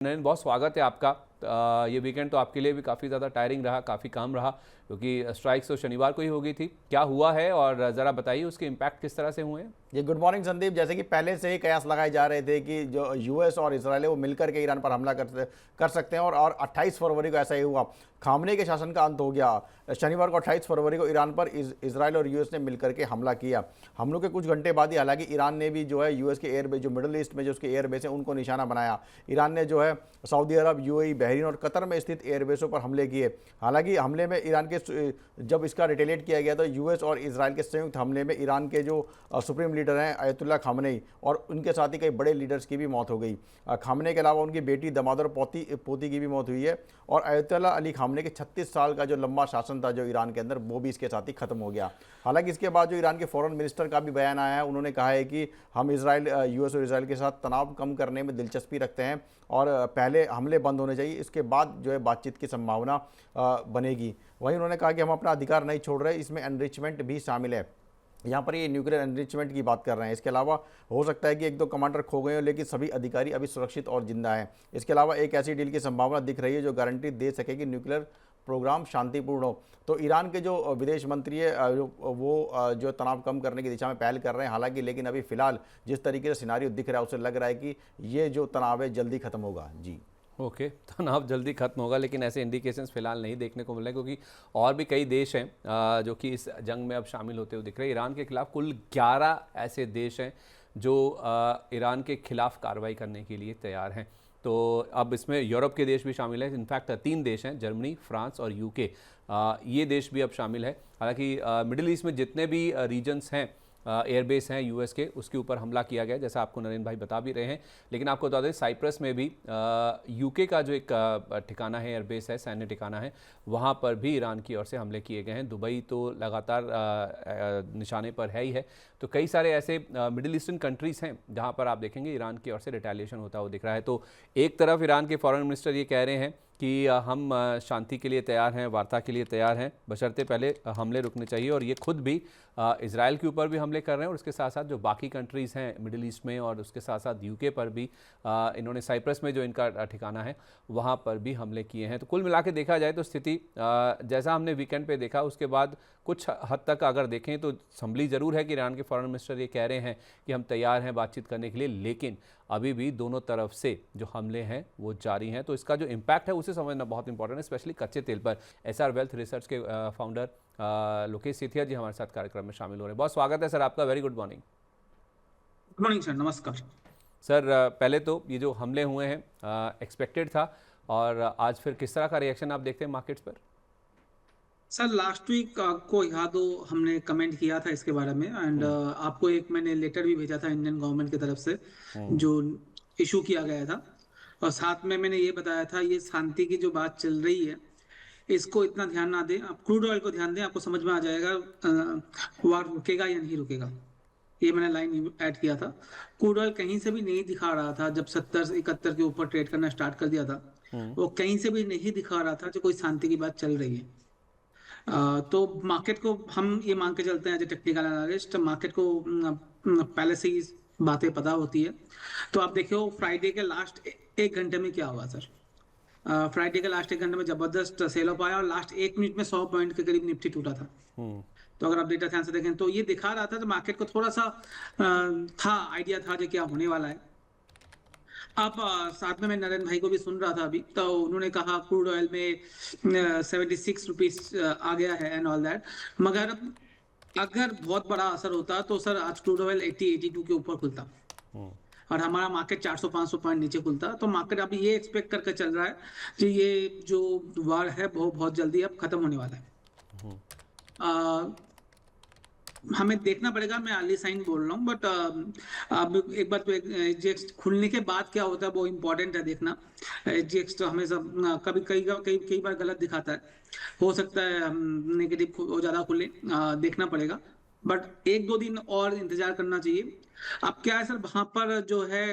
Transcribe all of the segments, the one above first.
नरेंद्र, बहुत स्वागत है आपका। ये वीकेंड तो आपके लिए भी काफ़ी ज़्यादा टायरिंग रहा, काफ़ी काम रहा, क्योंकि स्ट्राइक्स तो शनिवार को ही हो गई थी। क्या हुआ है और ज़रा बताइए उसके इम्पैक्ट किस तरह से हुए हैं। जी, गुड मॉर्निंग संदीप। जैसे कि पहले से ही कयास लगाए जा रहे थे कि जो यूएस और इसराइल है वो मिलकर के ईरान पर हमला कर सकते हैं और 28 फरवरी को ऐसा ही हुआ। खामनेई के शासन का अंत हो गया। शनिवार को 28 फरवरी को ईरान पर इसराइल और यूएस ने मिलकर के हमला किया। हमलों के कुछ घंटे बाद ही हालांकि ईरान ने भी जो है यूएस के एयरबेस, जो मिडल ईस्ट में जो उसके एयरबेस हैं, उनको निशाना बनाया। ईरान ने जो है सऊदी अरब, यूएई, बहरीन और कतर में स्थित एयरबेसों पर हमले किए। हालांकि हमले में ईरान के जब इसका रिटेलिएट किया गया तो यूएस और इसराइल के संयुक्त हमले में ईरान के जो सुप्रीम लीडर हैं अयतुल्ला खामनेई और उनके साथ ही कई बड़े लीडर्स की भी मौत हो गई। खामनेई के अलावा उनकी बेटी, दामाद और पोती की भी मौत हुई है। और अयतुल्ला अली खामनेई के 36 साल का जो लंबा शासन था जो ईरान के अंदर, वो भी इसके साथ ही खत्म हो गया। हालांकि इसके बाद जो ईरान के फॉरेन मिनिस्टर का भी बयान आया है, उन्होंने कहा है कि हम यूएस और इसराइल के साथ तनाव कम करने में दिलचस्पी रखते हैं और पहले हमले बंद होने चाहिए, इसके बाद जो है बातचीत की संभावना बनेगी। वहीं उन्होंने कहा कि हम अपना अधिकार नहीं छोड़ रहे, इसमें एनरिचमेंट भी शामिल है। यहाँ पर ये न्यूक्लियर एनरिचमेंट की बात कर रहे हैं। इसके अलावा हो सकता है कि एक दो कमांडर खो गए हो, लेकिन सभी अधिकारी अभी सुरक्षित और जिंदा हैं। इसके अलावा एक ऐसी डील की संभावना दिख रही है जो गारंटी दे सके कि न्यूक्लियर प्रोग्राम शांतिपूर्ण हो। तो ईरान के जो विदेश मंत्री है वो जो तनाव कम करने की दिशा में पहल कर रहे हैं। हालांकि लेकिन अभी फिलहाल जिस तरीके से सिनारियो दिख रहा है, उससे लग रहा है कि ये जो तनाव है जल्दी खत्म होगा। जी ओके, तनाव जल्दी खत्म होगा, लेकिन ऐसे इंडिकेशंस फिलहाल नहीं देखने को मिल रहे, क्योंकि और भी कई देश हैं जो कि इस जंग में अब शामिल होते हुए दिख रहे हैं। ईरान के खिलाफ कुल 11 ऐसे देश हैं जो ईरान के खिलाफ कार्रवाई करने के लिए तैयार हैं। तो अब इसमें यूरोप के देश भी शामिल हैं। इनफैक्ट 3 देश हैं, जर्मनी, फ्रांस और यूके। ये देश भी अब शामिल है। हालांकि मिडिल ईस्ट में जितने भी रीजन्स हैं, एयरबेस हैं यूएस के, उसके ऊपर हमला किया गया, जैसा आपको नरेंद्र भाई बता भी रहे हैं। लेकिन आपको बता दें, साइप्रस में भी यूके का जो एक ठिकाना है, एयरबेस है, सैन्य ठिकाना है, वहाँ पर भी ईरान की ओर से हमले किए गए हैं। दुबई तो लगातार निशाने पर है ही है। तो कई सारे ऐसे मिडिल ईस्टर्न कंट्रीज़ हैं जहाँ पर आप देखेंगे ईरान की ओर से रिटेलिएशन होता हुआ दिख रहा है। तो एक तरफ ईरान के फॉरेन मिनिस्टर ये कह रहे हैं कि हम शांति के लिए तैयार हैं, वार्ता के लिए तैयार हैं, बशर्ते पहले हमले रुकने चाहिए। और ये खुद भी इजराइल के ऊपर भी हमले कर रहे हैं और उसके साथ साथ जो बाकी कंट्रीज़ हैं मिडिल ईस्ट में, और उसके साथ साथ यूके पर भी इन्होंने साइप्रस में जो इनका ठिकाना है वहाँ पर भी हमले किए हैं। तो कुल मिला के देखा जाए तो स्थिति जैसा हमने वीकेंड पे देखा, उसके बाद कुछ हद तक अगर देखें तो संभली ज़रूर है कि ईरान के फॉरेन मिनिस्टर ये कह रहे हैं कि हम तैयार हैं बातचीत करने के लिए, लेकिन अभी भी दोनों तरफ से जो हमले हैं वो जारी हैं। तो इसका जो इम्पैक्ट है उसे समझना बहुत इंपॉर्टेंट है, स्पेशली कच्चे तेल पर। एसआर वेल्थ रिसर्च के फाउंडर लोकेश सेठिया जी हमारे साथ कार्यक्रम में शामिल हो रहे हैं। बहुत स्वागत है सर आपका। Very good morning. Good morning sir, नमस्कार सर। पहले तो ये जो हमले हुए हैं एक्सपेक्टेड था, और आज फिर किस तरह का रिएक्शन आप देखते हैं मार्केट्स पर? सर, लास्ट वीक आपको याद हो हमने कमेंट किया था इसके बारे में, एंड आपको एक मैंने लेटर भी भेजा था इंडियन गवर्नमेंट की तरफ से जो इशू किया गया था। और साथ में मैंने ये बताया था ये शांति की जो बात चल रही है इसको इतना ध्यान ना दें, आप क्रूड ऑयल को ध्यान दें, आपको समझ में आ जाएगा वार रुकेगा या नहीं रुकेगा। ये मैंने लाइन ऐड किया था। क्रूड ऑयल कहीं से भी नहीं दिखा रहा था जब 70-71 के ऊपर ट्रेड करना स्टार्ट कर दिया था, वो कहीं से भी नहीं दिखा रहा था जो कोई शांति की बात चल रही है। तो मार्केट को हम ये मान के चलते हैं as a technical analyst, market को पहले से ही बातें पता होती है। तो आप देखियो फ्राइडे के लास्ट 1 घंटे में क्या हुआ सर। फ्राइडे के लास्ट 1 घंटे में जबरदस्त सेल ऑफ आया और लास्ट 1 मिनट में 100 पॉइंट के करीब निफ्टी टूटा था। तो अगर आप डेटा ध्यान से देखें तो ये दिखा रहा था, तो मार्केट को थोड़ा सा था आइडिया था जो क्या होने वाला है। अब साथ में मैं नरेंद्र भाई को भी सुन रहा था अभी, तो उन्होंने कहा क्रूड ऑयल में 76 रुपीज आ गया है एंड ऑल दैट, मगर अगर बहुत बड़ा असर होता तो सर आज क्रूड ऑयल 80-82 के ऊपर खुलता और हमारा मार्केट 400-500 पॉइंट नीचे खुलता। तो मार्केट अभी ये एक्सपेक्ट करके चल रहा है कि ये जो वार है वो बहुत जल्दी अब खत्म होने वाला है। हमें देखना पड़ेगा, मैं अर्ली साइन बोल रहा हूँ, बट अब एक बार तो एजेक्स खुलने के बाद क्या होता है वो इम्पोर्टेंट है देखना। एजेक्स तो हमेशा कभी कई बार गलत दिखाता है, हो सकता है नेगेटिव वो ज़्यादा खुले, देखना पड़ेगा। बट 1-2 दिन और इंतजार करना चाहिए। अब क्या है सर, वहां पर जो है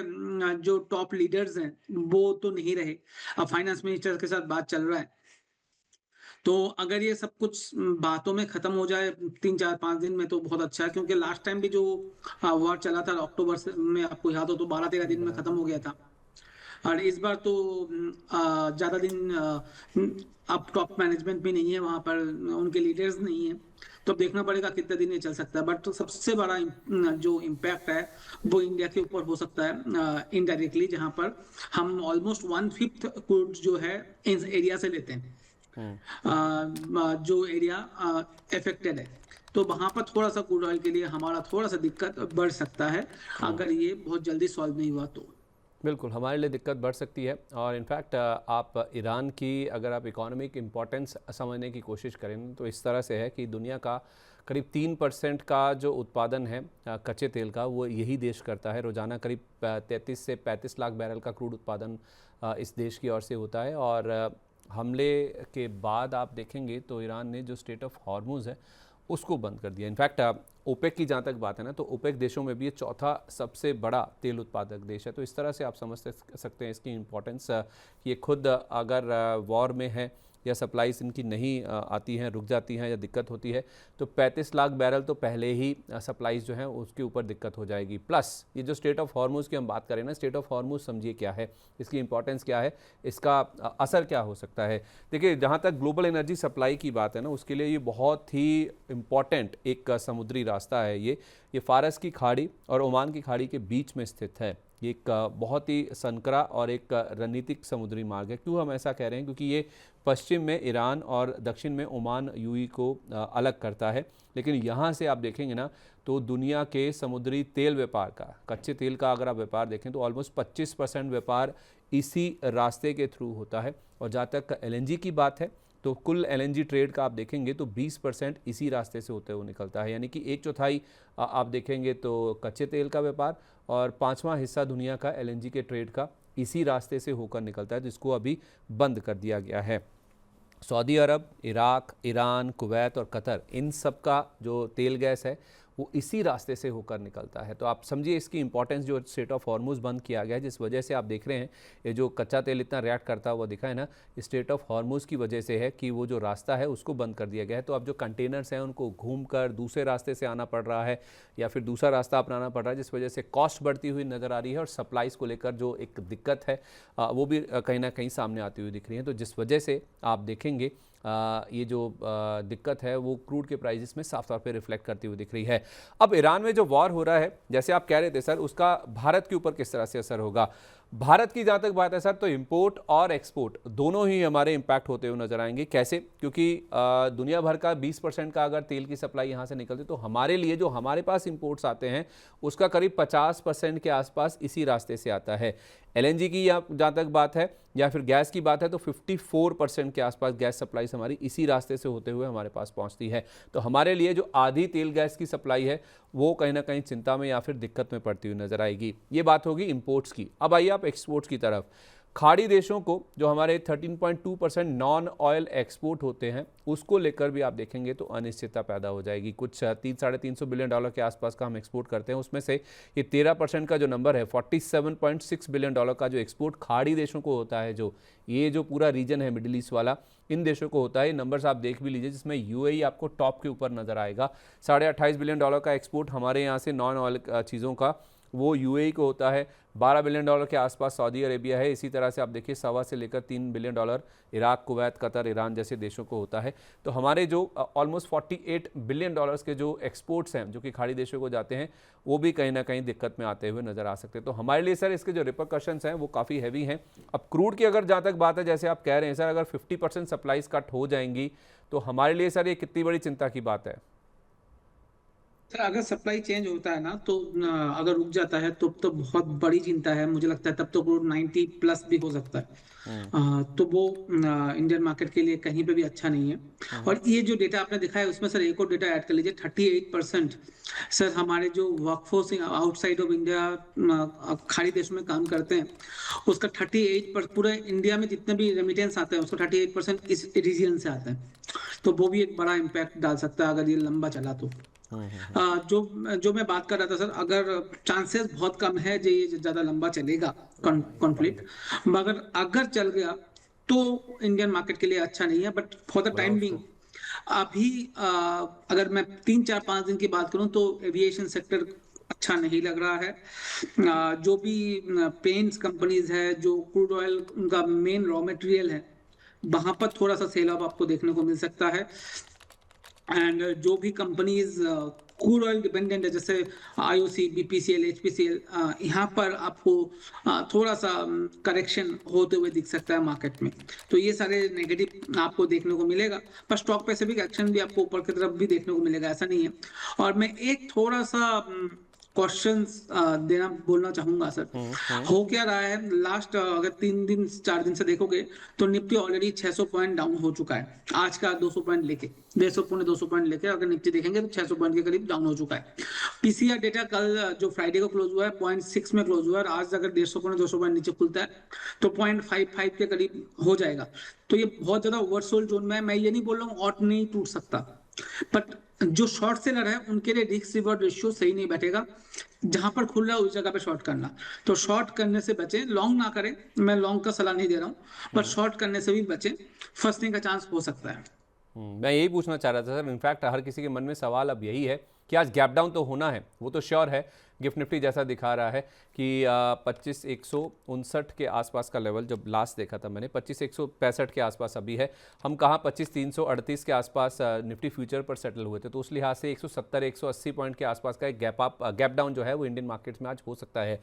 जो टॉप लीडर्स हैं वो तो नहीं रहे, अब फाइनेंस मिनिस्टर के साथ बात चल रहा है। तो अगर ये सब कुछ बातों में खत्म हो जाए 3-4-5 दिन में तो बहुत अच्छा है, क्योंकि लास्ट टाइम भी जो वॉर चला था अक्टूबर में, आपको याद हो तो 12-13 दिन में खत्म हो गया था। और इस बार तो ज्यादा दिन अब टॉप मैनेजमेंट भी नहीं है वहां पर, उनके लीडर्स नहीं है, तो अब देखना पड़ेगा कितने दिन ये चल सकता है। बट तो सबसे बड़ा जो इम्पैक्ट है वो इंडिया के ऊपर हो सकता है इनडायरेक्टली, जहां पर हम ऑलमोस्ट 1/5 क्रूड जो है इस एरिया से लेते हैं, जो एरिया अफेक्टेड है। तो वहां पर थोड़ा सा क्रूड ऑयल के लिए हमारा थोड़ा सा दिक्कत बढ़ सकता है अगर ये बहुत जल्दी सॉल्व नहीं हुआ तो। बिल्कुल हमारे लिए दिक्कत बढ़ सकती है। और इनफैक्ट आप ईरान की अगर आप इकोनॉमिक इम्पोर्टेंस समझने की कोशिश करें तो इस तरह से है कि दुनिया का करीब 3% का जो उत्पादन है कच्चे तेल का, वो यही देश करता है। रोज़ाना करीब 33 से 35 लाख बैरल का क्रूड उत्पादन इस देश की ओर से होता है। और हमले के बाद आप देखेंगे तो ईरान ने जो स्ट्रेट ऑफ हॉर्मुज़ है उसको बंद कर दिया। इनफैक्ट ओपेक की जहाँ तक बात है ना, तो ओपेक देशों में भी ये चौथा सबसे बड़ा तेल उत्पादक देश है। तो इस तरह से आप समझ सकते हैं इसकी इम्पोर्टेंस। ये खुद अगर वॉर में है या सप्लाईज इनकी नहीं आती हैं, रुक जाती हैं या दिक्कत होती है, तो 35 लाख बैरल तो पहले ही सप्लाईज जो हैं उसके ऊपर दिक्कत हो जाएगी। प्लस ये जो स्ट्रेट ऑफ हॉर्मुज़ की हम बात करें ना, स्ट्रेट ऑफ हॉर्मुज़ समझिए क्या है, इसकी इंपॉर्टेंस क्या है, इसका असर क्या हो सकता है। देखिए जहाँ तक ग्लोबल एनर्जी सप्लाई की बात है ना, उसके लिए ये बहुत ही इम्पॉर्टेंट एक समुद्री रास्ता है। ये फ़ारस की खाड़ी और ओमान की खाड़ी के बीच में स्थित है। ये एक बहुत ही संकरा और एक रणनीतिक समुद्री मार्ग है। क्यों हम ऐसा कह रहे हैं? क्योंकि ये पश्चिम में ईरान और दक्षिण में ओमान यूएई को अलग करता है। लेकिन यहाँ से आप देखेंगे ना, तो दुनिया के समुद्री तेल व्यापार का, कच्चे तेल का अगर आप व्यापार देखें तो ऑलमोस्ट 25% व्यापार इसी रास्ते के थ्रू होता है। और जहाँ तक एलएनजी की बात है तो कुल एलएनजी ट्रेड का आप देखेंगे तो 20% इसी रास्ते से होते हुए निकलता है। यानी कि 1/4 आप देखेंगे तो कच्चे तेल का व्यापार और 5वां हिस्सा दुनिया का एलएनजी के ट्रेड का इसी रास्ते से होकर निकलता है, जिसको अभी बंद कर दिया गया है। सऊदी अरब, इराक, ईरान, कुवैत और कतर, इन सब का जो तेल गैस है वो इसी रास्ते से होकर निकलता है। तो आप समझिए इसकी इंपॉर्टेंस। जो स्ट्रेट ऑफ हॉर्मुज़ बंद किया गया है, जिस वजह से आप देख रहे हैं ये जो कच्चा तेल इतना रिएक्ट करता हुआ दिखा है ना, स्ट्रेट ऑफ हॉर्मुज़ की वजह से है कि वो जो रास्ता है उसको बंद कर दिया गया है। तो अब जो कंटेनर्स हैं उनको घूमकर दूसरे रास्ते से आना पड़ रहा है या फिर दूसरा रास्ता अपनाना पड़ रहा है, जिस वजह से कॉस्ट बढ़ती हुई नज़र आ रही है और सप्लाईज़ को लेकर जो एक दिक्कत है वो भी कहीं ना कहीं सामने आती हुई दिख रही है। तो जिस वजह से आप देखेंगे ये जो दिक्कत है वो क्रूड के प्राइसेस में साफ तौर पे रिफ्लेक्ट करती हुई दिख रही है। अब ईरान में जो वॉर हो रहा है, जैसे आप कह रहे थे सर, उसका भारत के ऊपर किस तरह से असर होगा? भारत की जहाँ तक बात है सर, तो इंपोर्ट और एक्सपोर्ट दोनों ही हमारे इम्पैक्ट होते हुए नजर आएंगे। कैसे? क्योंकि दुनिया भर का 20% का अगर तेल की सप्लाई यहाँ से निकलती तो हमारे लिए जो हमारे पास इंपोर्ट्स आते हैं उसका करीब 50% के आसपास इसी रास्ते से आता है। एलएनजी की जहाँ तक बात है या फिर गैस की बात है तो 54% के आसपास गैस सप्लाई हमारी इसी रास्ते से होते हुए हमारे पास पहुँचती है। तो हमारे लिए जो आधी तेल गैस की सप्लाई है वो कहीं ना कहीं चिंता में या फिर दिक्कत में पड़ती हुई नजर आएगी। ये बात होगी इंपोर्ट्स की। अब आइए आप एक्सपोर्ट्स की तरफ। खाड़ी देशों को जो हमारे 13.2% नॉन ऑयल एक्सपोर्ट होते हैं उसको लेकर भी आप देखेंगे तो अनिश्चितता पैदा हो जाएगी। कुछ $300-350 बिलियन के आसपास का हम एक्सपोर्ट करते हैं, उसमें से ये 13% का जो नंबर है, $47.6 बिलियन का जो एक्सपोर्ट खाड़ी देशों को होता है, जो ये जो पूरा रीजन है मिडिल ईस्ट वाला, इन देशों को होता है। नंबर्स आप देख भी लीजिए, जिसमें यूएई आपको टॉप के ऊपर नजर आएगा। $28.5 बिलियन का एक्सपोर्ट हमारे यहाँ से नॉन ऑयल चीज़ों का वो यूएई को होता है। $12 बिलियन के आसपास सऊदी अरेबिया है। इसी तरह से आप देखिए 1.25 से लेकर $3 billion Iraq, Kuwait, Qatar, Iran जैसे देशों को होता है। तो हमारे जो ऑलमोस्ट $48 बिलियन के जो एक्सपोर्ट्स हैं जो कि खाड़ी देशों को जाते हैं, वो भी कहीं ना कहीं दिक्कत में आते हुए नजर आ सकते हैं। तो हमारे लिए सर इसके जो रिपरकशंस हैं वो काफ़ी हैवी हैं। अब क्रूड की अगर जहाँ तक बात है, जैसे आप कह रहे हैं सर, अगर 50% सप्लाईज कट हो जाएंगी तो हमारे लिए सर ये कितनी बड़ी चिंता की बात है? सर अगर सप्लाई चेंज होता है ना तो अगर रुक जाता है तो बहुत बड़ी चिंता है। मुझे लगता है तब तो क्रूड 90 प्लस भी हो सकता है। तो वो इंडियन मार्केट के लिए कहीं पे भी अच्छा नहीं है। और ये जो डेटा आपने दिखाया है उसमें सर एक और डेटा ऐड कर लीजिए, 38% सर हमारे जो वर्कफोर्स आउटसाइड ऑफ इंडिया खाड़ी देशों में काम करते हैं उसका 38% पूरे इंडिया में जितने भी रेमिटेंस आते हैं उसका 38% इस रीजन से आते हैं। तो वो भी एक बड़ा इम्पैक्ट डाल सकता है अगर ये लंबा चला तो। जो मैं बात कर रहा था सर, अगर चांसेस बहुत कम है जो ये ज्यादा लंबा चलेगा कॉन्फ्लिक्ट, मगर अगर चल गया तो इंडियन मार्केट के लिए अच्छा नहीं है। But for the time being अभी अगर मैं 3-4-5 दिन की बात करूं तो एविएशन सेक्टर अच्छा नहीं लग रहा है। जो भी पेंट्स कंपनीज है, जो क्रूड ऑयल उनका मेन रॉ मटेरियल है, वहां पर थोड़ा सा सेल ऑफ आपको देखने को मिल सकता है। एंड जो भी कंपनीज क्रूड ऑयल डिपेंडेंट है, जैसे आईओसी, बीपीसीएल, एचपीसीएल, यहाँ पर आपको थोड़ा सा करेक्शन होते हुए दिख सकता है मार्केट में। तो ये सारे नेगेटिव आपको देखने को मिलेगा, पर स्टॉक पैसिफिक एक्शन भी आपको ऊपर की तरफ भी देखने को मिलेगा, ऐसा नहीं है। और मैं एक थोड़ा सा क्वेश्चंस देना बोलना चाहूंगा सर। हो क्या रहा है लास्ट, अगर 3 दिन 4 दिन से देखोगे तो निफ्टी ऑलरेडी 600 पॉइंट डाउन हो चुका है। आज का 200 पॉइंट लेके 150 पौने 200 पॉइंट लेके अगर निफ्टी देखेंगे तो 600 पॉइंट के करीब डाउन हो चुका है। पीसीआर डेटा कल जो फ्राइडे को क्लोज हुआ है 0.6 में क्लोज हुआ है, और आज अगर 150 पौने 200 पॉइंट नीचे खुलता है तो 0.55 के करीब हो जाएगा। तो ये बहुत ज्यादा ओवरसोल्ड जोन में है। मैं ये नहीं बोल रहा हूँ ऑट नहीं टूट सकता, बट जो शॉर्ट सेलर है उनके लिए रिस्क रिवॉर्ड रेशियो सही नहीं बैठेगा। जहां पर खुल रहा है उस जगह पे शॉर्ट करना, तो शॉर्ट करने से बचें, लॉन्ग ना करें। मैं लॉन्ग का सलाह नहीं दे रहा हूं, पर शॉर्ट करने से भी बचें, फंसने का चांस हो सकता है। मैं यही पूछना चाह रहा था सर। इनफैक्ट हर किसी के मन में सवाल अब यही है कि आज गैप डाउन तो होना है, वो तो श्योर है। गिफ्ट निफ्टी जैसा दिखा रहा है कि 25,159 के आसपास का लेवल जब लास्ट देखा था मैंने, 25,165 के आसपास अभी है। हम कहाँ 25,338 के आसपास निफ्टी फ्यूचर पर सेटल हुए थे। तो उस लिहाज से 170-180 पॉइंट के आसपास का एक गैप डाउन जो है वो इंडियन मार्केट्स में आज हो सकता है।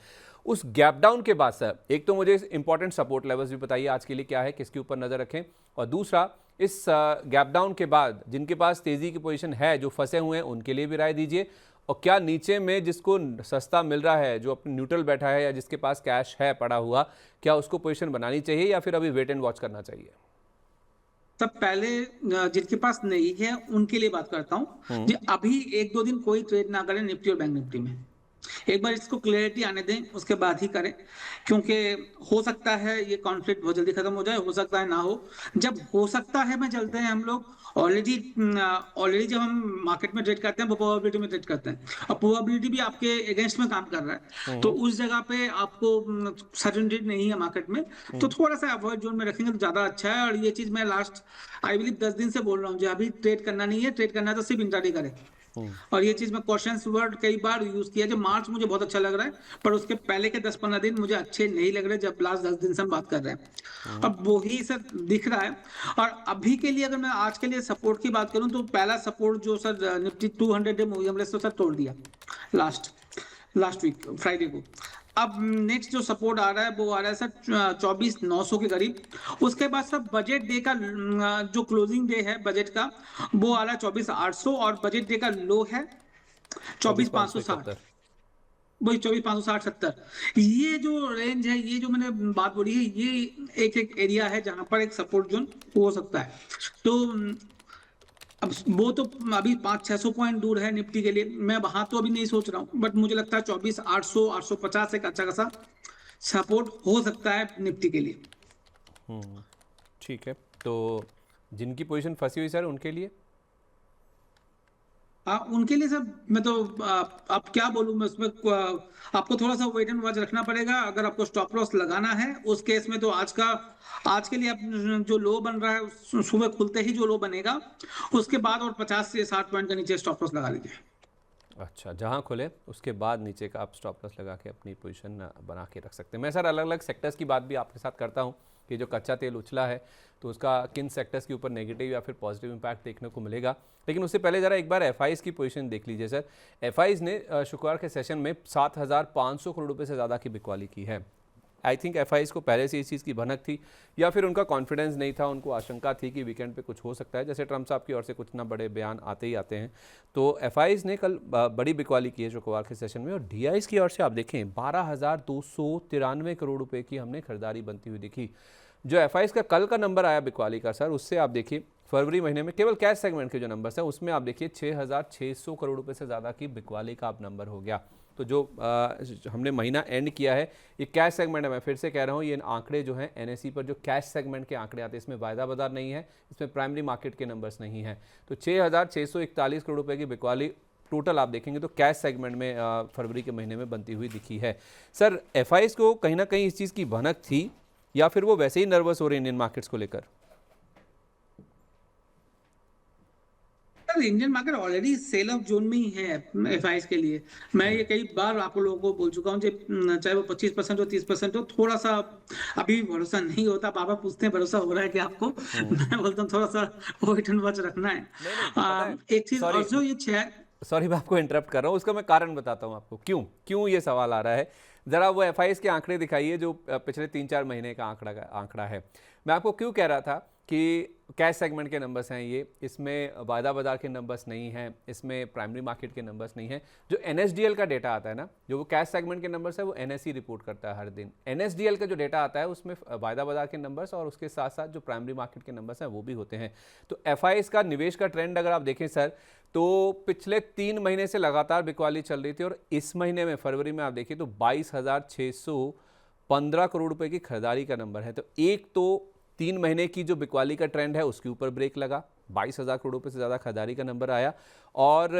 उस गैप डाउन के बाद सर, एक तो मुझे इंपॉर्टेंट सपोर्ट लेवल्स भी बताइए आज के लिए क्या है, किसके ऊपर नज़र रखें, और दूसरा इस गैप डाउन के बाद जिनके पास तेज़ी की पोजीशन है, जो फंसे हुए हैं, उनके लिए भी राय दीजिए। और क्या नीचे में जिसको सस्ता मिल रहा है, जो अपने न्यूट्रल बैठा है या जिसके पास कैश है पड़ा हुआ, क्या उसको पोजीशन बनानी चाहिए या फिर अभी वेट एंड वॉच करना चाहिए? तब पहले जिनके पास नहीं है उनके लिए बात करता हूँ जी। अभी 1-2 दिन कोई ट्रेड ना करें निफ्टी और बैंक निफ्टी में। एक बार इसको क्लैरिटी आने दें, उसके बाद ही करें, क्योंकि हो सकता है ये कॉन्फ्लिक्ट बहुत जल्दी खत्म हो जाए, हो सकता है ना हो। जब हो सकता है में चलते हैं हम लोग। ऑलरेडी जब हम मार्केट में ट्रेड करते हैं वो प्रोबेबिलिटी में ट्रेड करते हैं, और प्रोबेबिलिटी भी आपके अगेंस्ट में काम कर रहा है। तो उस जगह पे आपको सर्टेनिटी नहीं है मार्केट में, तो थोड़ा सा अवॉइड जोन में रखेंगे तो ज्यादा अच्छा है। और ये चीज मैं लास्ट आई बिलीव 10 दिन से बोल रहा हूँ जी, अभी ट्रेड करना नहीं है, ट्रेड करना है तो सिर्फ इंट्राडे करें। और ये चीज मैं क्वेश्चंस वर्ड कई बार यूज किया। जो मार्च मुझे बहुत अच्छा लग रहा है, पर उसके पहले के 10-15 दिन मुझे अच्छे नहीं लग रहे, जब लास्ट 10 दिन से हम बात कर रहे हैं। अब वही सर दिख रहा है। और अभी के लिए अगर मैं आज के लिए सपोर्ट की बात करूं तो पहला सपोर्ट जो sir Nifty 200 day moving average तो सर तोड़ दिया लास्ट वीक फ्राइडे को। अब नेक्स्ट जो सपोर्ट आ रहा है वो आ रहा है सर 24,900 के करीब। उसके बाद सर बजट डे का जो क्लोजिंग डे है बजट का, वो आ रहा है 24,800, और बजट डे का लो है 24,560। वही 24,560-70, ये जो रेंज है, ये जो मैंने बात बोली है, ये एक एरिया है जहां पर एक सपोर्ट जोन हो सकता है। तो अब वो तो अभी 500-600 पॉइंट दूर है निफ्टी के लिए, मैं वहां तो अभी नहीं सोच रहा हूँ, बट मुझे लगता है 24,800 850 एक अच्छा खासा सपोर्ट हो सकता है निफ्टी के लिए। ठीक है, तो जिनकी पोजीशन फंसी हुई सर उनके लिए उनके लिए सर मैं तो अब क्या बोलूं मैं उसमें, आपको थोड़ा सा वेट एंड वॉच रखना पड़ेगा। अगर आपको स्टॉप लॉस लगाना है उस केस में तो आज के लिए आप जो लो बन रहा है सुबह खुलते ही जो लो बनेगा उसके बाद और 50 से 60 पॉइंट के नीचे स्टॉप लॉस लगा लीजिए। अच्छा, जहां खुले उसके बाद नीचे का आप स्टॉप लॉस लगा के अपनी पोजीशन बना के रख सकते हैं। मैं सर अलग अलग सेक्टर्स की बात भी आपके साथ करता हूं कि जो कच्चा तेल उछला है तो उसका किन सेक्टर्स के ऊपर नेगेटिव या फिर पॉजिटिव इंपैक्ट देखने को मिलेगा। लेकिन उससे पहले ज़रा एक बार एफआईज़ की पोजीशन देख लीजिए सर। एफआईज़ ने शुक्रवार के सेशन में 7,500 करोड़ रुपए से ज़्यादा की बिकवाली की है। आई थिंक एफआईज़ को पहले से इस चीज़ की भनक थी या फिर उनका कॉन्फिडेंस नहीं था, उनको आशंका थी कि वीकेंड पे कुछ हो सकता है, जैसे ट्रम्प साहब की ओर से कुछ ना बड़े बयान आते ही आते हैं। तो एफआईज़ ने कल बड़ी बिकवाली की है शुक्रवार के सेशन में, और डीआईज़ की ओर से आप देखें 12,293 करोड़ रुपये की हमने खरीदारी बनती हुई दिखी। जो एफआईज़ का कल का नंबर आया बिकवाली का सर, उससे आप देखिए फरवरी महीने में केवल कैश सेगमेंट के जो नंबर्स हैं उसमें आप देखिए 6,600 करोड़ रुपए से ज़्यादा की बिकवाली का आप नंबर हो गया। तो जो हमने महीना एंड किया है ये कैश सेगमेंट है। मैं फिर से कह रहा हूँ, ये आंकड़े जो हैं एनएसई पर जो कैश सेगमेंट के आंकड़े आते हैं इसमें वायदा बाजार नहीं है, इसमें प्राइमरी मार्केट के नंबर्स नहीं हैं। तो 6,641 करोड़ रुपए की बिकवाली टोटल आप देखेंगे तो कैश सेगमेंट में फरवरी के महीने में बनती हुई दिखी है। सर एफआईज़ को कहीं ना कहीं इस चीज़ की भनक थी या फिर वो वैसे ही नर्वस हो रहे हैं इंडियन मार्केट्स को लेकर? Sir Indian market already sell off zone में ही है एफआईएस के लिए। मैं ये कई बार आप लोगों को बोल चुका हूँ, चाहे वो 25% हो 30% हो, थोड़ा सा अभी भी भरोसा नहीं होता। बाबा पूछते हैं भरोसा हो रहा है कि आपको, मैं बोलता हूँ थोड़ा सा वेट एंड वॉच रखना है। नहीं नहीं पता है, एक चीज और जो ये सॉरी मैं आपको इंटरप्ट कर रहा हूँ, उसका मैं कारण बताता हूँ आपको क्यों क्यों ये सवाल आ रहा है। जरा वो एफआईएस के आंकड़े दिखाइए जो पिछले 3-4 महीने का आंकड़ा है। मैं आपको क्यों कह रहा था कि कैश सेगमेंट के नंबर्स हैं ये, इसमें वायदा बाजार के नंबर्स नहीं हैं, इसमें प्राइमरी मार्केट के नंबर्स नहीं हैं। जो एनएसडीएल का डेटा आता है ना, जो वो कैश सेगमेंट के नंबर्स है वो एनएसई रिपोर्ट करता है हर दिन। एनएसडीएल का जो डेटा आता है उसमें वायदा बाजार के नंबर्स और उसके साथ साथ जो प्राइमरी मार्केट के नंबर्स हैं वो भी होते हैं। तो एफआईएस का निवेश का ट्रेंड अगर आप देखें सर, तो पिछले 3 महीने से लगातार बिकवाली चल रही थी और इस महीने में फरवरी में आप देखिए तो 22,615 करोड़ रुपए की खरीदारी का नंबर है। तो एक तो 3 महीने की जो बिकवाली का ट्रेंड है उसके ऊपर ब्रेक लगा, 22,000 करोड़ रुपए से ज़्यादा खरीदारी का नंबर आया और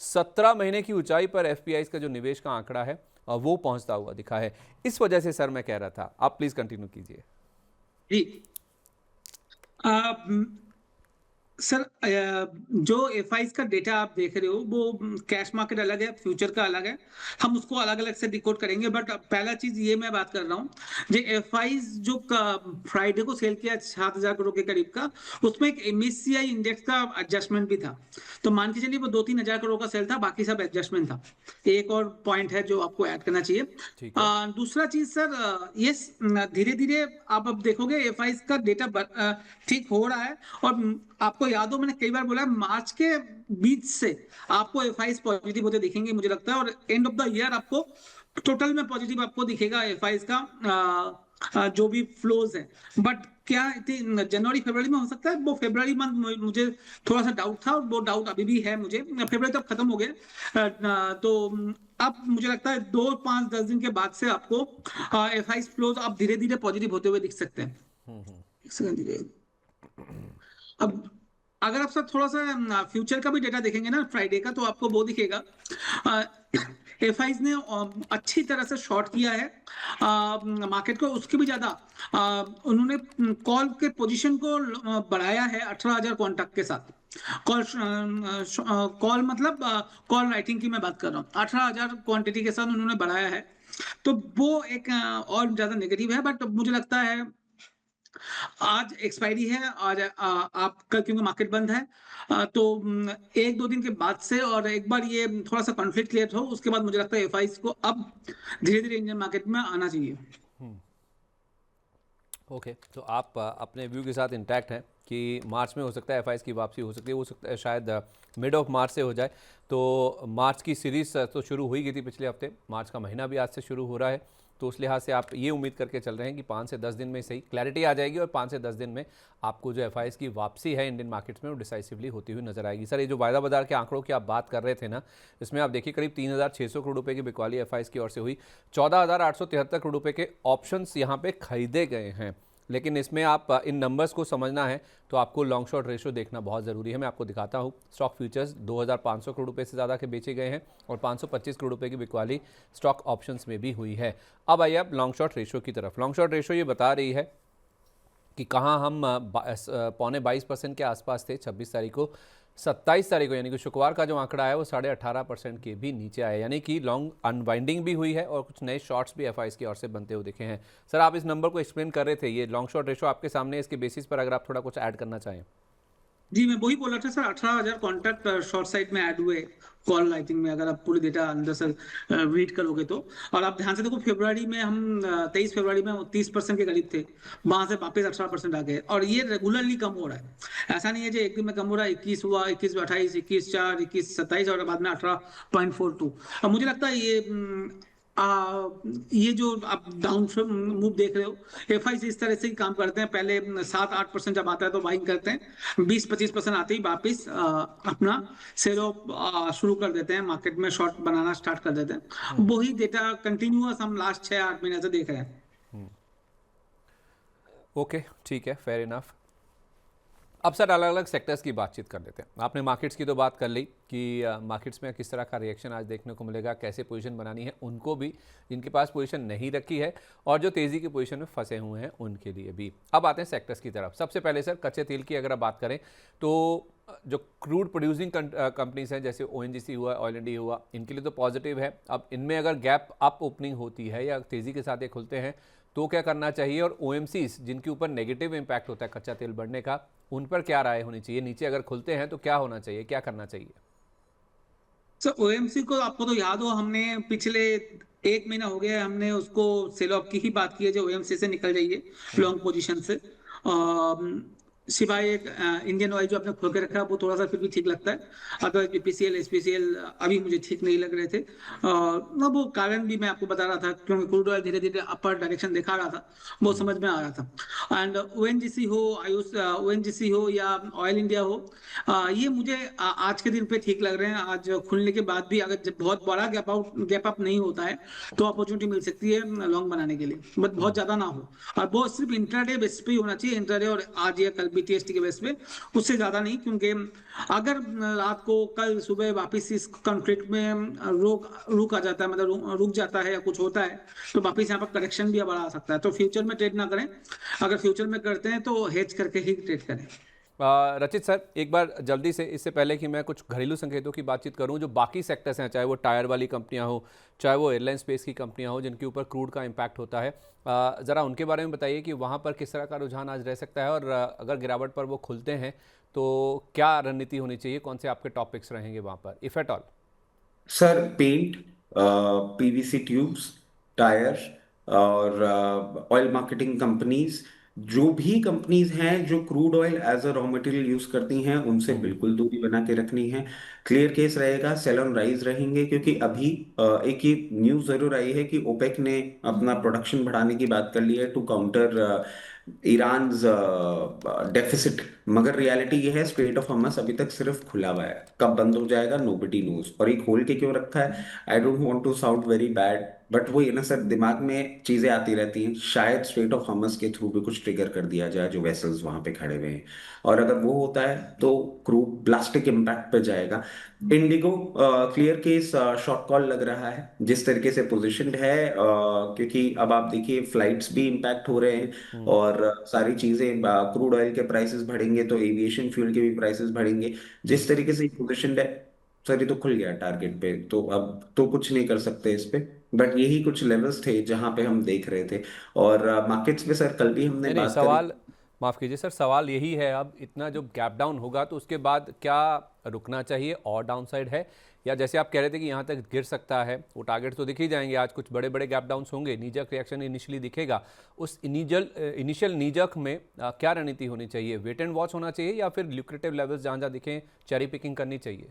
17 महीने की ऊंचाई पर एफपीआईज का जो निवेश का आंकड़ा है वो पहुंचता हुआ दिखा है। इस वजह से सर मैं कह रहा था, आप प्लीज कंटिन्यू कीजिए। जी सर, जो एफआईएस का डेटा आप देख रहे हो वो कैश मार्केट अलग है, फ्यूचर का अलग है, हम उसको अलग अलग से डिकोड करेंगे। बट पहला चीज ये मैं बात कर रहा हूँ, जो एफआईएस जो फ्राइडे को सेल किया 7,000 करोड़ के करीब का, उसमें एक एमएससीआई इंडेक्स का एडजस्टमेंट भी था। तो मान के चलिए वो 2-3 हजार करोड़ का सेल था, बाकी सब एडजस्टमेंट था। एक और पॉइंट है जो आपको ऐड करना चाहिए। दूसरा चीज सर, ये धीरे धीरे आप अब देखोगे एफआईएस का डेटा ठीक हो रहा है। और आपको याद हो मैंने कई बार बोला मार्च के बीच से आपको एफआईएस पॉजिटिव होते दिखेंगे मुझे लगता है, और एंड ऑफ द ईयर आपको टोटल में पॉजिटिव आपको दिखेगा एफआईएस का जो भी फ्लोज है। बट क्या जनवरी फरवरी में हो सकता है? वो फरवरी मंथ मुझे थोड़ा सा डाउट था और वो डाउट अभी भी है मुझे। फरवरी तक खत्म हो गया, तो अब मुझे लगता है 2, 5, 10 दिन के बाद से आपको एफआईएस फ्लोज अब धीरे धीरे पॉजिटिव होते हुए दिख सकते हैं। एक सेकंड, अब अगर आप सब थोड़ा सा फ्यूचर का भी डेटा देखेंगे ना फ्राइडे का, तो आपको वो दिखेगा एफआईएस ने अच्छी तरह से शॉर्ट किया है मार्केट को, उसके भी ज्यादा उन्होंने कॉल के पोजीशन को बढ़ाया है 18,000 कॉन्टैक्ट के साथ। कॉल मतलब कॉल राइटिंग की मैं बात कर रहा हूँ, 18,000 क्वांटिटी के साथ उन्होंने बढ़ाया है। तो वो एक और ज्यादा नेगेटिव है। बट मुझे लगता है आज एक्सपायरी है, आज आपका क्योंकि मार्केट बंद है, तो 1-2 दिन के बाद से और एक बार ये थोड़ा सा कॉन्फ्लिक्ट क्लियर हो उसके बाद मुझे लगता है एफआईएस को अब धीरे धीरे इंडियन मार्केट में आना चाहिए। ओके, तो आप अपने व्यू के साथ इंटैक्ट हैं कि मार्च में हो सकता है एफआईएस की वापसी हो सकती है, हो सकता है शायद मिड ऑफ मार्च से हो जाए। तो मार्च की सीरीज तो शुरू हुई गई थी पिछले हफ्ते, मार्च का महीना भी आज से शुरू हो रहा है, तो उस लिहाज से आप ये उम्मीद करके चल रहे हैं कि 5 से 10 दिन में सही क्लैरिटी आ जाएगी और 5 से 10 दिन में आपको जो एफआईएस की वापसी है इंडियन मार्केट्स में वो डिसाइसिवली होती हुई नजर आएगी। सर, ये जो वायदा बाजार के आंकड़ों की आप बात कर रहे थे ना, इसमें आप देखिए करीब 3,600 करोड़ रुपए की बिकवाली एफआईएस की ओर से हुई, 14,873 करोड़ रुपए के ऑप्शंस यहाँ पे खरीदे गए हैं। लेकिन इसमें आप इन नंबर्स को समझना है तो आपको लॉन्ग शॉर्ट रेशो देखना बहुत ज़रूरी है। मैं आपको दिखाता हूँ, स्टॉक फ्यूचर्स 2,500 करोड़ रुपए से ज़्यादा के बेचे गए हैं और 525 करोड़ रुपए की बिकवाली स्टॉक ऑप्शंस में भी हुई है। अब आइए आप लॉन्ग शॉर्ट रेशो की तरफ। लॉन्ग शॉर्ट रेशो ये बता रही है कि कहाँ हम 22.25% के आसपास थे 26 तारीख को। 27 तारीख को यानी कि शुक्रवार का जो आंकड़ा है वो 18.5% के भी नीचे आया, यानी कि लॉन्ग अनवाइंडिंग भी हुई है और कुछ नए शॉर्ट्स भी एफआईएस की ओर से बनते हुए दिखे हैं। सर, आप इस नंबर को एक्सप्लेन कर रहे थे, ये लॉन्ग शॉर्ट रेशो आपके सामने, इसके बेसिस पर अगर आप थोड़ा कुछ ऐड करना चाहें। जी मैं वही बोल रहा था सर, 18,000 कॉन्टैक्ट शॉर्ट साइड में ऐड हुए कॉल राइटिंग में, अगर आप पूरी डेटा अंदर से रीड करोगे तो। और आप ध्यान से देखो फरवरी में हम 23 फरवरी में 30% के करीब थे, वहां से वापस 18% आ गए और ये रेगुलरली कम हो रहा है। ऐसा नहीं है जो एक दिन में कम हो रहा है, 21 हुआ, 21 28, 21/4, 21/27 और बाद में 18.42। अब मुझे लगता है ये जो आप डाउन मूव देख रहे हो, एफआईएस इस तरह से ही काम करते हैं। पहले 7-8% जब आता है तो बाइंग करते हैं, 20-25% आते ही वापिस अपना सेल शुरू कर देते हैं, मार्केट में शॉर्ट बनाना स्टार्ट कर देते हैं। वही डेटा कंटिन्यूअस हम लास्ट 6-8 महीने से देख रहे हैं। ओके, ठीक है, फेयर इनफ। अब सर अलग अलग सेक्टर्स की बातचीत कर लेते हैं। आपने मार्केट्स की तो बात कर ली कि मार्केट्स में किस तरह का रिएक्शन आज देखने को मिलेगा, कैसे पोजीशन बनानी है उनको भी, जिनके पास पोजीशन नहीं रखी है और जो तेज़ी की पोजीशन में फंसे हुए हैं उनके लिए भी। अब आते हैं सेक्टर्स की तरफ। सबसे पहले सर कच्चे तेल की अगर आप बात करें तो जो क्रूड प्रोड्यूसिंग कंपनीज हैं जैसे ONGC हुआ, ऑयल इंडिया हुआ, इनके लिए तो पॉजिटिव है। अब इनमें अगर गैप अप ओपनिंग होती है या तेज़ी के साथ ये खुलते हैं तो क्या करना चाहिए, और OMCs जिनके ऊपर नेगेटिव इम्पैक्ट होता है कच्चा तेल बढ़ने का, उन पर क्या राय होनी चाहिए, नीचे अगर खुलते हैं तो क्या होना चाहिए, क्या करना चाहिए? सर ओएमसी को आपको तो याद हो, हमने पिछले 1 महीना हो गया है, हमने उसको सेल ऑफ की ही बात की है, जो ओएमसी से निकल जाइए लॉन्ग पोजीशन से। सिवाय एक इंडियन ऑयल जो आपने खोल के रखा है वो थोड़ा सा फिर भी ठीक लगता है। अदरवाइज बीपीसीएल एसपीसीएल अभी मुझे ठीक नहीं लग रहे थे। ना वो कारण भी मैं आपको बता रहा था, क्योंकि क्रूड ऑयल धीरे धीरे अपर डायरेक्शन दिखा रहा था, वो समझ में आ रहा था। एंड ओएनजीसी हो, आयुष ओएनजीसी हो या ऑयल इंडिया हो, ये मुझे आज के दिन पे ठीक लग रहे हैं। आज खुलने के बाद भी अगर जब बहुत बड़ा गैप अप नहीं होता है तो अपॉर्चुनिटी मिल सकती है लॉन्ग बनाने के लिए, बट बहुत ज्यादा ना हो। और वो सिर्फ इंट्राडे बेस पे ही होना चाहिए, इंट्राडे और आज या कल BTST के बेस पे, उससे ज्यादा नहीं। क्योंकि अगर रात को कल सुबह वापस इस कॉन्फ्लिक्ट में रुक आ जाता है, मतलब रुक जाता है या कुछ होता है, तो वापस यहाँ पर करेक्शन भी बढ़ा सकता है। तो फ्यूचर में ट्रेड ना करें, अगर फ्यूचर में करते हैं तो हेज करके ही ट्रेड करें। रचित सर एक बार जल्दी से, इससे पहले कि मैं कुछ घरेलू संकेतों की बातचीत करूं, जो बाकी सेक्टर्स हैं, चाहे वो टायर वाली कंपनियां हो, चाहे वो एयरलाइन स्पेस की कंपनियां हो, जिनके ऊपर क्रूड का इम्पैक्ट होता है, ज़रा उनके बारे में बताइए कि वहां पर किस तरह का रुझान आज रह सकता है, और अगर गिरावट पर वो खुलते हैं तो क्या रणनीति होनी चाहिए, कौन से आपके टॉपिक्स रहेंगे वहां पर, if at all? Sir paint, PVC tubes, tyre और ऑयल मार्केटिंग कंपनीज, जो भी कंपनीज हैं जो crude oil as a raw material use करती हैं, उनसे बिल्कुल दूरी बना के रखनी है। क्लियर केस रहेगा, सेल ऑन राइज रहेंगे, क्योंकि अभी एक ये न्यूज जरूर आई है कि ओपेक ने अपना प्रोडक्शन बढ़ाने की बात कर ली है टू काउंटर ईरान डेफिसिट। मगर रियलिटी ये है, स्ट्रेट ऑफ हॉर्मस अभी तक सिर्फ खुला हुआ है, कब बंद हो जाएगा नोबडी नोज। और ये खोल के क्यों रखा है, I don't want to sound very bad, but वो ये ना सर, दिमाग में चीजें आती रहती हैं, शायद स्ट्रेट ऑफ हॉर्मस के थ्रू भी कुछ ट्रिगर कर दिया जाए जो वेसल्स वहां पे खड़े हुए हैं। और अगर वो होता है तो क्रूड ब्लास्टिक इम्पैक्ट पे जाएगा। Indigo clear case short call लग रहा है जिस तरीके से पोजिशनड है, क्योंकि अब आप देखिए फ्लाइट्स भी इम्पैक्ट हो रहे हैं और सारी चीजें, क्रूड ऑयल के प्राइसेस बढ़ेंगे तो एविएशन फ्यूल के भी प्राइसेस बढ़ेंगे। जिस तरीके से पोजिशनड है सर, ये तो खुल गया टारगेट पे, तो अब तो कुछ नहीं कर सकते इस पे। बट यही कुछ लेवल्स थे जहां पे हम देख रहे थे। और मार्केट्स पे सर कल भी हमने नहीं नहीं, बात करी। सवाल माफ़ कीजिए सर, सवाल यही है, अब इतना जो गैप डाउन होगा तो उसके बाद क्या रुकना चाहिए, और डाउन साइड है, या जैसे आप कह रहे थे कि यहाँ तक गिर सकता है, वो टारगेट तो दिख ही जाएंगे, आज कुछ बड़े बड़े गैप डाउन्स होंगे, नीजक रिएक्शन इनिशियली दिखेगा, उस इनिशियल नीजक में क्या रणनीति होनी चाहिए, वेट एंड वॉच होना चाहिए, या फिर ल्यूक्रेटिव लेवल्स जहाँ जहाँ दिखें चेरी पिकिंग करनी चाहिए?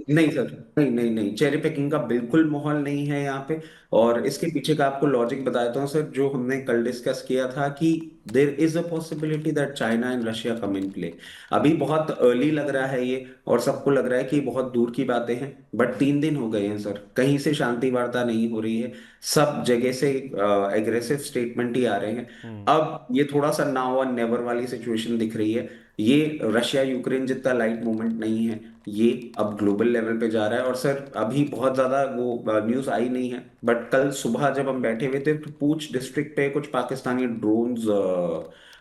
नहीं सर, नहीं नहीं नहीं, चेरी पिकिंग का बिल्कुल माहौल नहीं है यहाँ पे। और इसके पीछे का आपको लॉजिक बताता हूँ सर, जो हमने कल डिस्कस किया था कि there is a possibility that China and Russia come in play. अभी बहुत अर्ली लग रहा है ये, और सबको लग रहा है कि बहुत दूर की बातें हैं, बट 3 दिन हो गए हैं सर, कहीं से शांति वार्ता नहीं हो रही है, सब जगह से एग्रेसिव स्टेटमेंट ही आ रहे हैं। अब ये थोड़ा सा नाउ और नेवर वाली सिचुएशन दिख रही है। ये रशिया यूक्रेन जितना लाइट मूवमेंट नहीं है, ये अब ग्लोबल लेवल पे जा रहा है। और सर अभी बहुत ज्यादा वो न्यूज आई नहीं है, बट कल सुबह जब हम बैठे हुए थे तो पूंछ डिस्ट्रिक्ट पे कुछ पाकिस्तानी ड्रोन्स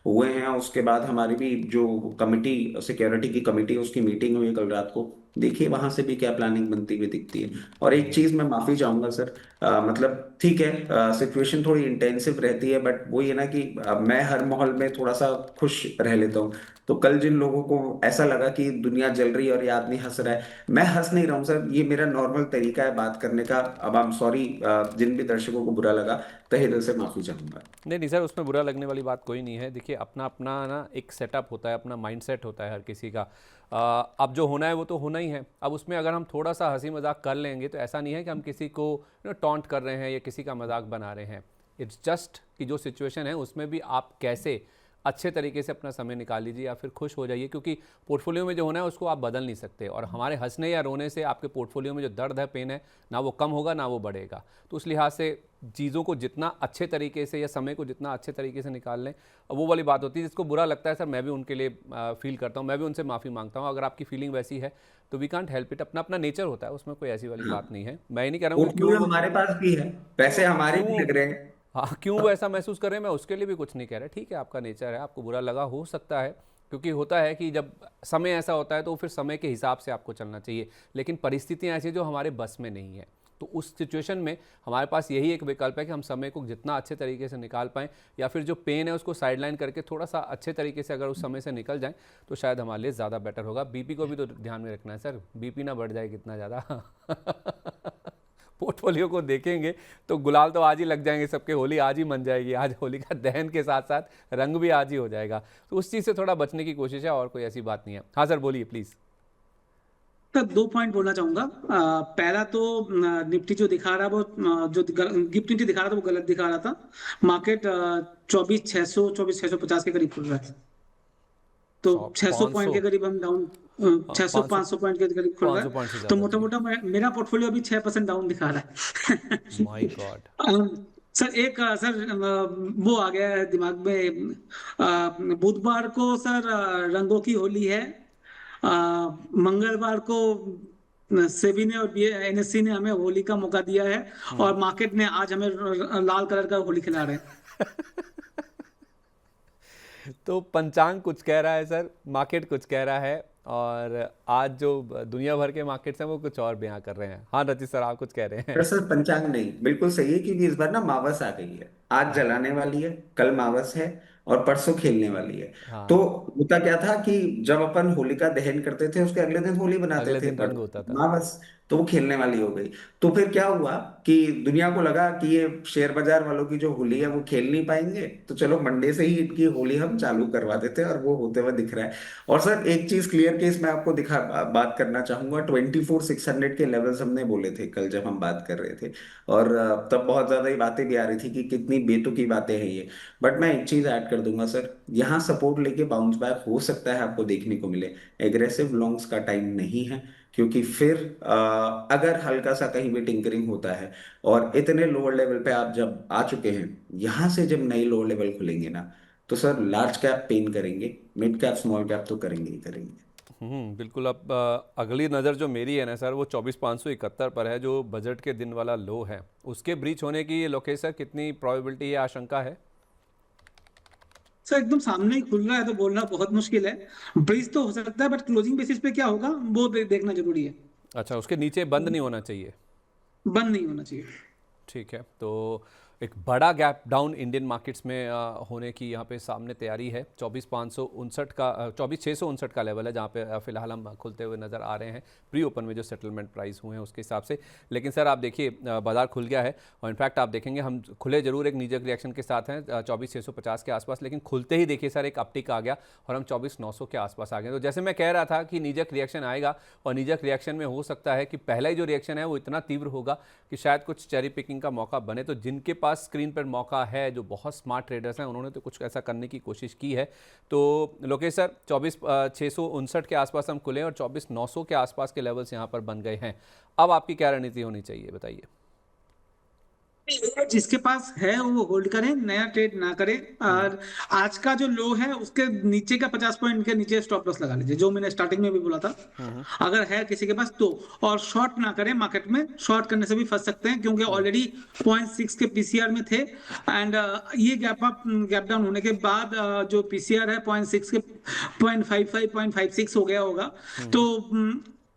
हुए हैं। उसके बाद हमारी भी जो कमिटी, सिक्योरिटी की कमिटी, उसकी मीटिंग हुई कल रात को। देखिए वहां से भी क्या प्लानिंग बनती हुई दिखती है। और एक चीज मैं माफी चाहूंगा सर, मतलब ठीक है सिचुएशन थोड़ी इंटेंसिव रहती है, बट वो ये ना कि मैं हर माहौल में थोड़ा सा खुश रह लेता हूँ। तो कल जिन लोगों को ऐसा लगा कि दुनिया जल रही है और ये आदमी हंस रहा है, मैं हंस नहीं रहा हूँ सर, ये मेरा नॉर्मल तरीका है बात करने का। अब आई एम सॉरी, जिन भी दर्शकों को बुरा लगा, तहे दिल से माफी चाहूंगा। नहीं नहीं सर, उसमें बुरा लगने वाली बात कोई नहीं है। देखिए अपना अपना ना एक सेटअप होता है, अपना माइंडसेट होता है हर किसी का। अब जो होना है वो तो होना ही है। अब उसमें अगर हम थोड़ा सा हंसी मजाक कर लेंगे तो ऐसा नहीं है कि हम किसी को टॉन्ट कर रहे हैं या किसी का मजाक बना रहे हैं। इट्स जस्ट कि जो सिचुएशन है उसमें भी आप कैसे अच्छे तरीके से अपना समय निकाल लीजिए या फिर खुश हो जाइए, क्योंकि पोर्टफोलियो में जो होना है उसको आप बदल नहीं सकते, और हमारे हंसने या रोने से आपके पोर्टफोलियो में जो दर्द है, पेन है, ना वो कम होगा ना वो बढ़ेगा। तो उस लिहाज से चीज़ों को जितना अच्छे तरीके से या समय को जितना अच्छे तरीके से निकाल लें, वो वाली बात होती है। जिसको बुरा लगता है सर, मैं भी उनके लिए फील करता हूँ, मैं भी उनसे माफ़ी मांगता हूँ। अगर आपकी फीलिंग वैसी है तो वी कांट हेल्प इट, अपना अपना नेचर होता है, उसमें कोई ऐसी वाली हाँ, बात नहीं है। मैं ये नहीं कह रहा हूँ कि पोर्टफोलियो हमारे पास भी है, पैसे हमारे भी क्यों, लग रहे हैं। हाँ क्यों वो ऐसा महसूस कर रहे हैं, मैं उसके लिए भी कुछ नहीं कह रहा। ठीक है, आपका नेचर है, आपको बुरा लगा हो सकता है, क्योंकि होता है कि जब समय ऐसा होता है तो फिर समय के हिसाब से आपको चलना चाहिए, लेकिन परिस्थितियाँ ऐसी जो हमारे बस में नहीं है। तो उस सिचुएशन में हमारे पास यही एक विकल्प है कि हम समय को जितना अच्छे तरीके से निकाल पाएँ, या फिर जो पेन है उसको साइडलाइन करके थोड़ा सा अच्छे तरीके से अगर उस समय से निकल जाएं तो शायद हमारे लिए ज़्यादा बेटर होगा। बीपी को भी तो ध्यान में रखना है सर, बीपी ना बढ़ जाए कितना ज़्यादा। पोर्टफोलियो को देखेंगे तो गुलाल तो आज ही लग जाएंगे सबके, होली आज ही मन जाएगी, आज होली का दहन के साथ साथ रंग भी आज ही हो जाएगा। तो उस चीज़ से थोड़ा बचने की कोशिश है, और कोई ऐसी बात नहीं है। हाँ सर बोलिए प्लीज़। सर 2 पॉइंट बोलना चाहूंगा। पहला तो निफ्टी जो दिखा रहा है वो जो गिफ्ट निफ्टी दिखा रहा था वो गलत दिखा रहा था। मार्केट 24,600 24,650 के करीब खुल रहा है। तो 600 पाँच पॉइंट सौ के करीब हम डाउन, 600 500 500 पॉइंट के करीब खुल रहा 500 पॉइंट से है। तो ज़्यादा मोटा जी। मोटा मेरा पोर्टफोलियो अभी 6% डाउन दिखा रहा है। My God. सर एक सर वो आ गया है दिमाग में। बुधवार को सर रंगों की होली है। मंगलवार को सेबी ने और एनएससी ने हमें होली का मौका दिया है, और मार्केट ने आज हमें लाल कलर का होली खिला रहे हैं। तो पंचांग कुछ कह रहा है सर, मार्केट कुछ कह रहा है, और आज जो दुनिया भर के मार्केट्स हैं वो कुछ और बयां कर रहे हैं। हाँ रचित सर, आप कुछ कह रहे हैं। दरअसल पंचांग नहीं, बिल्कुल सही है, क्योंकि इस बार ना मावस आ गई है। आज हाँ जलाने वाली है, कल मावस है, और परसों खेलने वाली है। तो हाँ, होता क्या था कि जब अपन होलिका दहन करते थे उसके अगले दिन होली बनाते अगले थे, दिन पर रंग होता था। मावस तो वो खेलने वाली हो गई। तो फिर क्या हुआ कि दुनिया को लगा कि ये शेयर बाजार वालों की जो होली है वो खेल नहीं पाएंगे, तो चलो मंडे से ही इनकी होली हम चालू करवा देते हैं, और वो होते हुए दिख रहा है। और सर एक चीज क्लियर केस मैं आपको बात करना चाहूंगा। 24,600 के लेवल्स हमने बोले थे कल जब हम बात कर रहे थे, और तब बहुत ज्यादा ये बातें भी आ रही थी कि कितनी बेतुकी बातें हैं ये। बट मैं एक चीज ऐड कर दूंगा सर, यहाँ सपोर्ट लेके बाउंस बैक हो सकता है आपको देखने को मिले। एग्रेसिव लॉन्ग्स का टाइम नहीं है, क्योंकि फिर अगर हल्का सा कहीं भी टिंकरिंग होता है और इतने लोअर लेवल पे आप जब आ चुके हैं, यहाँ से जब नई लोअर लेवल खुलेंगे ना, तो सर लार्ज कैप पेन करेंगे, मिड कैप स्मॉल कैप तो करेंगे ही करेंगे। बिल्कुल। अब अगली नज़र जो मेरी है ना सर, वो 24,571 पर है, जो बजट के दिन वाला लो है। उसके ब्रीच होने की लोकेश सर कितनी प्रोबेबिलिटी या आशंका है? सर एकदम सामने ही खुल रहा है तो बोलना बहुत मुश्किल है। ब्रीज तो हो सकता है, बट क्लोजिंग बेसिस पे क्या होगा वो देखना जरूरी है। अच्छा, उसके नीचे बंद नहीं होना चाहिए। बंद नहीं होना चाहिए। ठीक है, तो एक बड़ा गैप डाउन इंडियन मार्केट्स में होने की यहाँ पे सामने तैयारी है। 24,559 का 24,659 का लेवल है, जहाँ पे फिलहाल हम खुलते हुए नज़र आ रहे हैं प्री ओपन में जो सेटलमेंट प्राइस हुए हैं उसके हिसाब से। लेकिन सर आप देखिए, बाजार खुल गया है, और इनफैक्ट आप देखेंगे हम खुले जरूर एक नीजक रिएक्शन के साथ हैं 24,650 के आसपास, लेकिन खुलते ही देखिए सर एक अपटिक आ गया और हम 24,900 के आसपास आ गए। तो जैसे मैं कह रहा था कि नीजक रिएक्शन आएगा, और नीजक रिएक्शन में हो सकता है कि पहला ही जो रिएक्शन है वो इतना तीव्र होगा कि शायद कुछ चेरी पिकिंग का मौका बने। तो जिनके पास स्क्रीन पर मौका है, जो बहुत स्मार्ट ट्रेडर्स हैं, उन्होंने तो कुछ ऐसा करने की कोशिश की है। तो लोकेश सर 24,659 के आसपास हम खुले और 24,900 के आसपास के लेवल्स यहाँ पर बन गए हैं। अब आपकी क्या रणनीति होनी चाहिए, बताइए। जिसके पास है वो होल्ड करें, नया ट्रेड ना करें। और आज का जो लो है उसके नीचे का 50 पॉइंट के नीचे स्टॉप लॉस लगा लीजिए, जो मैंने स्टार्टिंग में भी बोला था। अगर है किसी के पास तो। और शॉर्ट ना करें मार्केट में, शॉर्ट करने से भी फंस सकते हैं, क्योंकि ऑलरेडी 0.6 के पीसीआर में थे। एंड ये गैप डाउन होने के बाद जो पीसीआर है 0.6 के 0.55 0.56 हो गया होगा। तो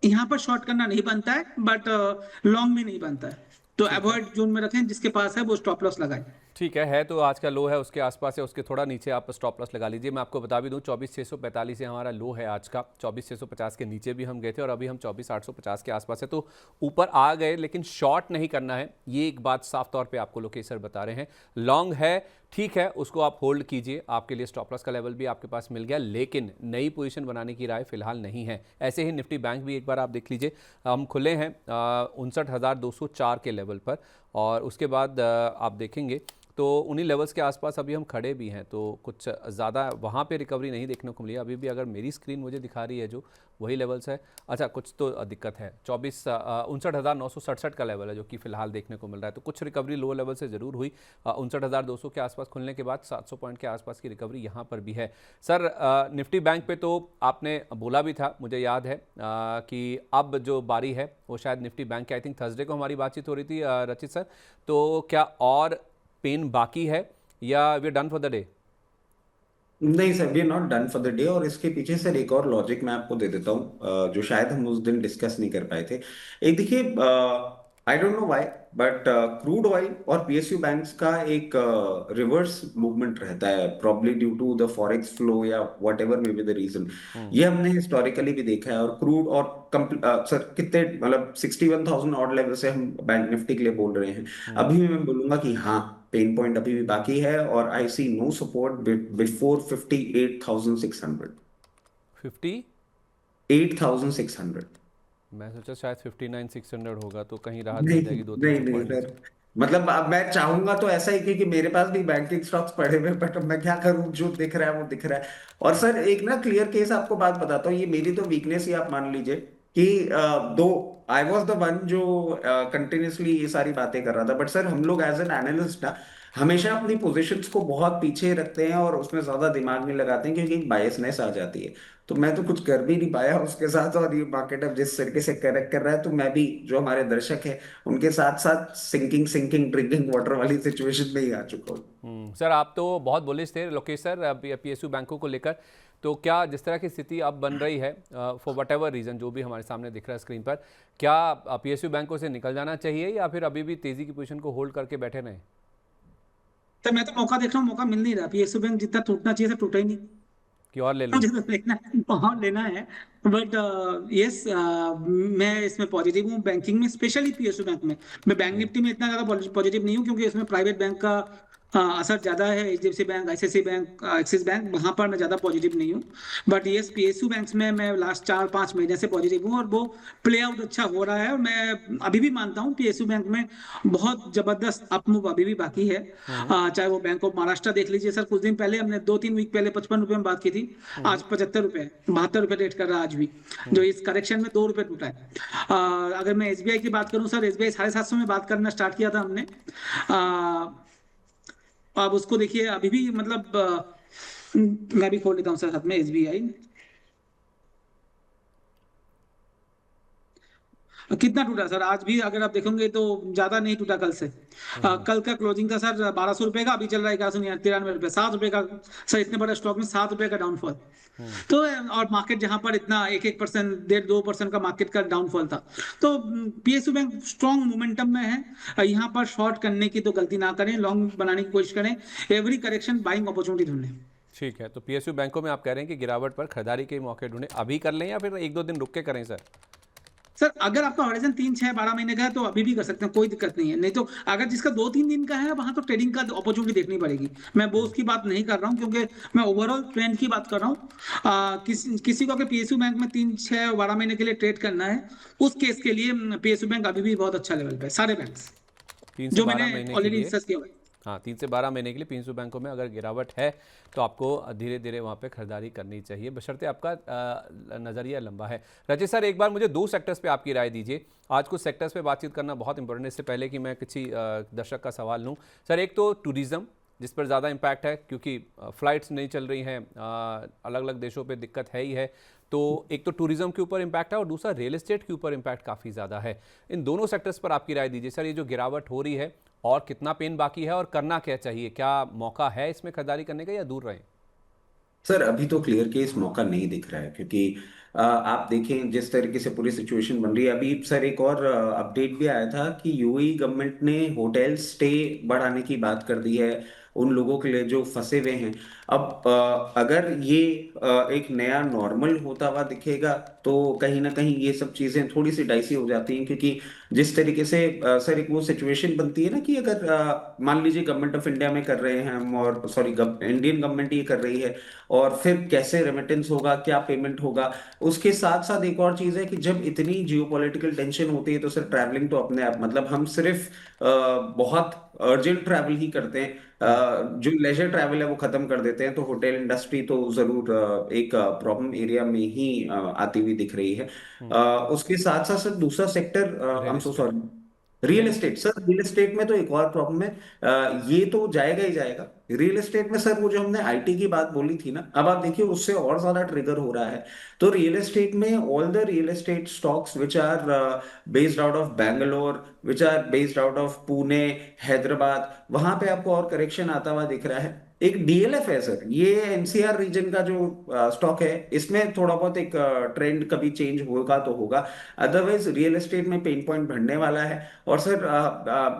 यहाँ पर शॉर्ट करना नहीं बनता है, बट लॉन्ग भी नहीं बनता है। तो ठीक है, अवॉइड जोन में रखें, जिसके पास है वो स्टॉप लॉस लगाए। ठीक है तो आज का लो है उसके आसपास है, उसके थोड़ा नीचे आप स्टॉप लॉस लगा लीजिए। मैं आपको बता भी दूं 24,645 से हमारा लो है आज का। 24,650 के नीचे भी हम गए थे, और अभी हम 24,850 के आसपास है, तो ऊपर आ गए, लेकिन शॉर्ट नहीं करना है, ये एक बात साफ तौर पे आपको लोकेश सर बता रहे हैं। लॉन्ग है, ठीक है, उसको आप होल्ड कीजिए, आपके लिए स्टॉप लॉस का लेवल भी आपके पास मिल गया, लेकिन नई पोजीशन बनाने की राय फिलहाल नहीं है। ऐसे ही निफ्टी बैंक भी एक बार आप देख लीजिए, हम खुले हैं 59,204 के लेवल पर, और उसके बाद आप देखेंगे तो उन्हीं लेवल्स के आसपास अभी हम खड़े भी हैं, तो कुछ ज़्यादा वहाँ पे रिकवरी नहीं देखने को मिली अभी भी। अगर मेरी स्क्रीन मुझे दिखा रही है जो वही लेवल्स है, अच्छा कुछ तो दिक्कत है, 59,967 का लेवल है जो कि फिलहाल देखने को मिल रहा है। तो कुछ रिकवरी लो लेवल से ज़रूर हुई, 59,200 के आसपास खुलने के बाद 700 पॉइंट के आसपास की रिकवरी यहाँ पर भी है। सर निफ्टी बैंक पे तो आपने बोला भी था, मुझे याद है कि अब जो बारी है वो शायद निफ्टी बैंक की, आई थिंक थर्सडे को हमारी बातचीत हो रही थी रचित सर, तो क्या और पेन बाकी है या we done for the day? नहीं sir, we are not done for the day. और इसके पीछे सर एक और लॉजिक मैं आपको दे देता हूँ, जो शायद हम उस दिन डिस्कस नहीं कर पाए थे। एक देखिए, I don't know why, but crude oil और पीएसयू बैंक्स का एक रिवर्स मूवमेंट रहता है, probably due to the forex flow या whatever may be the reason. ये हमने हिस्टोरिकली भी देखा है। और क्रूड और सर कितने, मतलब 61,000 ऑड लेवल से हम बैंक निफ्टी के लिए बोल रहे हैं। अभी मैं बोलूंगा कि हाँ, पेन पॉइंट अभी भी बाकी है, और आई सी नो सपोर्ट बिफोर 58,600। 50, 8,600। मैं सोचा शायद 59,600 होगा, तो कहीं राहत नहीं मिल जाएगी दो तीन नहीं सौ नहीं पॉइंट सर, मतलब अब मैं चाहूंगा तो ऐसा ही कि मेरे पास भी बैंकिंग स्टॉक्स पड़े हुए, बट अब मैं क्या करूं, जो दिख रहा है वो दिख रहा है। और सर एक ना क्लियर केस आपको बात बताता हूँ, ये मेरी तो वीकनेस ही आप मान लीजिए कि दो आई वॉज द वन जो कंटिन्यूसली ये सारी बातें कर रहा था, बट सर हम लोग एज एन एनालिस्ट ना हमेशा अपनी पोजीशंस को बहुत पीछे रखते हैं और उसमें ज्यादा दिमाग नहीं लगाते हैं, क्योंकि एक बायसनेस आ जाती है। तो मैं तो कुछ कर भी नहीं पाया उसके साथ, और ये मार्केट अब जिस तरीके से करेक्ट कर रहा है, तो मैं भी जो हमारे दर्शक हैं उनके साथ साथ सिंकिंग सिंकिंग ड्रिंकिंग वाटर वाली सिचुएशन में ही आ चुका हूँ। सर आप तो बहुत बुलिश थे लोकेश सर पीएसयू बैंकों को लेकर, तो क्या जिस तरह की स्थिति अब बन रही है फॉर वट एवर रीज़न जो भी हमारे सामने दिख रहा है स्क्रीन पर, क्या पीएसयू बैंकों से निकल जाना चाहिए या फिर अभी भी तेज़ी की पोजीशन को होल्ड करके बैठे रहें? तो मैं तो मौका देख रहा हूँ, मौका मिल नहीं रहा। पीएसयू बैंक जितना टूटना चाहिए था टूटा ही नहीं। कि और ले लूँ? मुझे तो लेना है, बहुत लेना है। बट यस, मैं इसमें पॉजिटिव हूँ बैंकिंग में, स्पेशली पीएसयू बैंक में। मैं बैंक निफ्टी में इतना ज्यादा पॉजिटिव नहीं हूँ क्योंकि इसमें प्राइवेट बैंक का असर ज्यादा है। HDFC bank, ICICI bank, Axis bank, वहां पर मैं ज्यादा पॉजिटिव नहीं हूँ। बट यस, पीएसयू बैंक्स में मैं लास्ट 4-5 महीने से पॉजिटिव हूँ और वो प्ले आउट अच्छा हो रहा है। और मैं अभी भी मानता हूँ पीएसयू बैंक में बहुत जबरदस्त अप मूव अभी भी बाकी है। चाहे वो बैंक ऑफ महाराष्ट्र देख लीजिए सर, कुछ दिन पहले हमने 2-3 वीक पहले 55 रुपए में बात की थी, आज 75 रुपए, 72 रुपए रेट कर रहा है आज भी, जो इस करेक्शन में 2 रुपए टूटा है। अगर मैं एसबीआई की बात करूं सर, एसबीआई 750 में बात करना स्टार्ट किया था हमने। अब उसको देखिए अभी भी, मतलब मैं भी खोल लेता हूँ सर साथ में एसबीआई। कितना टूटा सर आज भी, अगर आप देखोगे तो ज्यादा नहीं टूटा कल से। कल का क्लोजिंग था सर 1200 रुपए का, अभी चल रहा है 1193 रुपए, 7 रुपए का। सर इतने बड़े स्टॉक में 7 रुपए का डाउनफॉल। तो और मार्केट जहां पर इतना 1-1%, 1.5-2% का मार्केट का डाउनफॉल था। तो पीएसयू बैंक स्ट्रॉन्ग मोमेंटम में है। यहाँ पर शॉर्ट करने की तो गलती ना करें, लॉन्ग बनाने की कोशिश करें, एवरी करेक्शन बाइंग अपॉर्चुनिटी ढूंढें। ठीक है, तो पीएसयू बैंकों में आप कह रहे हैं कि गिरावट पर खरीदारी के मौके ढूंढें, अभी कर लें या फिर 1-2 दिन रुक के करें सर? सर अगर आपका हॉरिजन 3-6-12 महीने का है तो अभी भी कर सकते हैं, कोई दिक्कत नहीं है। नहीं तो अगर जिसका 2-3 दिन का है, वहां तो ट्रेडिंग का अपॉर्चुनिटी देखनी पड़ेगी। मैं वो उसकी बात नहीं कर रहा हूँ, क्योंकि मैं ओवरऑल ट्रेंड की बात कर रहा हूँ। किसी को अगर पीएसयू बैंक में 3-6-12 महीने के लिए ट्रेड करना है, उस केस के लिए पीएसयू बैंक अभी भी बहुत अच्छा लेवल पे है, सारे बैंक 3 से जो 12 मैंने महीने के ऑलरेडी लिए, डिस्कस किया हुआ है। हाँ 3 से 12 महीने के लिए पीएसयू बैंकों में अगर गिरावट है तो आपको धीरे धीरे वहाँ पे खरीदारी करनी चाहिए, बशर्ते आपका नज़रिया लंबा है। रचित सर एक बार मुझे 2 सेक्टर्स पे आपकी राय दीजिए। आज कुछ सेक्टर्स पे बातचीत करना बहुत इंपॉर्टेंट है। इससे पहले कि मैं किसी दर्शक का सवाल लूँ सर, एक तो टूरिज़्म जिस पर ज़्यादा इम्पैक्ट है क्योंकि फ़्लाइट्स नहीं चल रही हैं, अलग अलग देशों पे दिक्कत है ही है, तो एक तो टूरिज़्म के ऊपर इम्पैक्ट है और दूसरा रियल एस्टेट के ऊपर इम्पैक्ट काफ़ी ज़्यादा है। इन दोनों सेक्टर्स पर आपकी राय दीजिए सर, ये जो गिरावट हो रही है और कितना पेन बाकी है और करना क्या चाहिए, क्या मौका है इसमें खरीदारी करने का या दूर रहें? सर अभी तो क्लियर केस मौका नहीं दिख रहा है, क्योंकि आप देखें जिस तरीके से पूरी सिचुएशन बन रही है। अभी सर एक और अपडेट भी आया था कि यूएई गवर्नमेंट ने होटल स्टे बढ़ाने की बात कर दी है उन लोगों के लिए जो फंसे हुए हैं। अब अगर ये एक नया नॉर्मल होता हुआ दिखेगा, तो कहीं ना कहीं ये सब चीजें थोड़ी सी डाइसी हो जाती हैं, क्योंकि जिस तरीके से सर एक वो सिचुएशन बनती है ना कि अगर मान लीजिए गवर्नमेंट ऑफ इंडिया में कर रहे हैं हम, और सॉरी इंडियन गवर्नमेंट ये कर रही है, और फिर कैसे रेमिटेंस होगा, क्या पेमेंट होगा। उसके साथ साथ एक और चीज है कि जब इतनी जियोपॉलिटिकल टेंशन होती है, तो सर ट्रैवलिंग तो अपने आप, मतलब हम सिर्फ बहुत अर्जेंट ट्रैवल ही करते हैं, जो लेजर ट्रैवल है वो खत्म कर देते हैं, तो होटल इंडस्ट्री तो जरूर एक प्रॉब्लम एरिया में ही आती हुई दिख रही है। उसके साथ साथ सर दूसरा sector, I real am so estate. Sorry, real real estate. Sir real estate में तो एक और प्रॉब्लम है, ये तो जाएगा ही जाएगा। रियल एस्टेट में सर वो जो हमने आईटी की बात बोली थी ना, अब आप देखिए उससे और ज्यादा ट्रिगर हो रहा है। तो रियल एस्टेट में all the real estate stocks which are based out of Bangalore, which are based out of Pune, Hyderabad, वहां पे आपको और करेक्शन आता हुआ दिख रहा है। एक डीएलएफ है सर, ये एनसीआर रीजन का जो स्टॉक है, इसमें थोड़ा बहुत एक ट्रेंड कभी चेंज होगा तो होगा, अदरवाइज रियल एस्टेट में पेन पॉइंट बढ़ने वाला है। और सर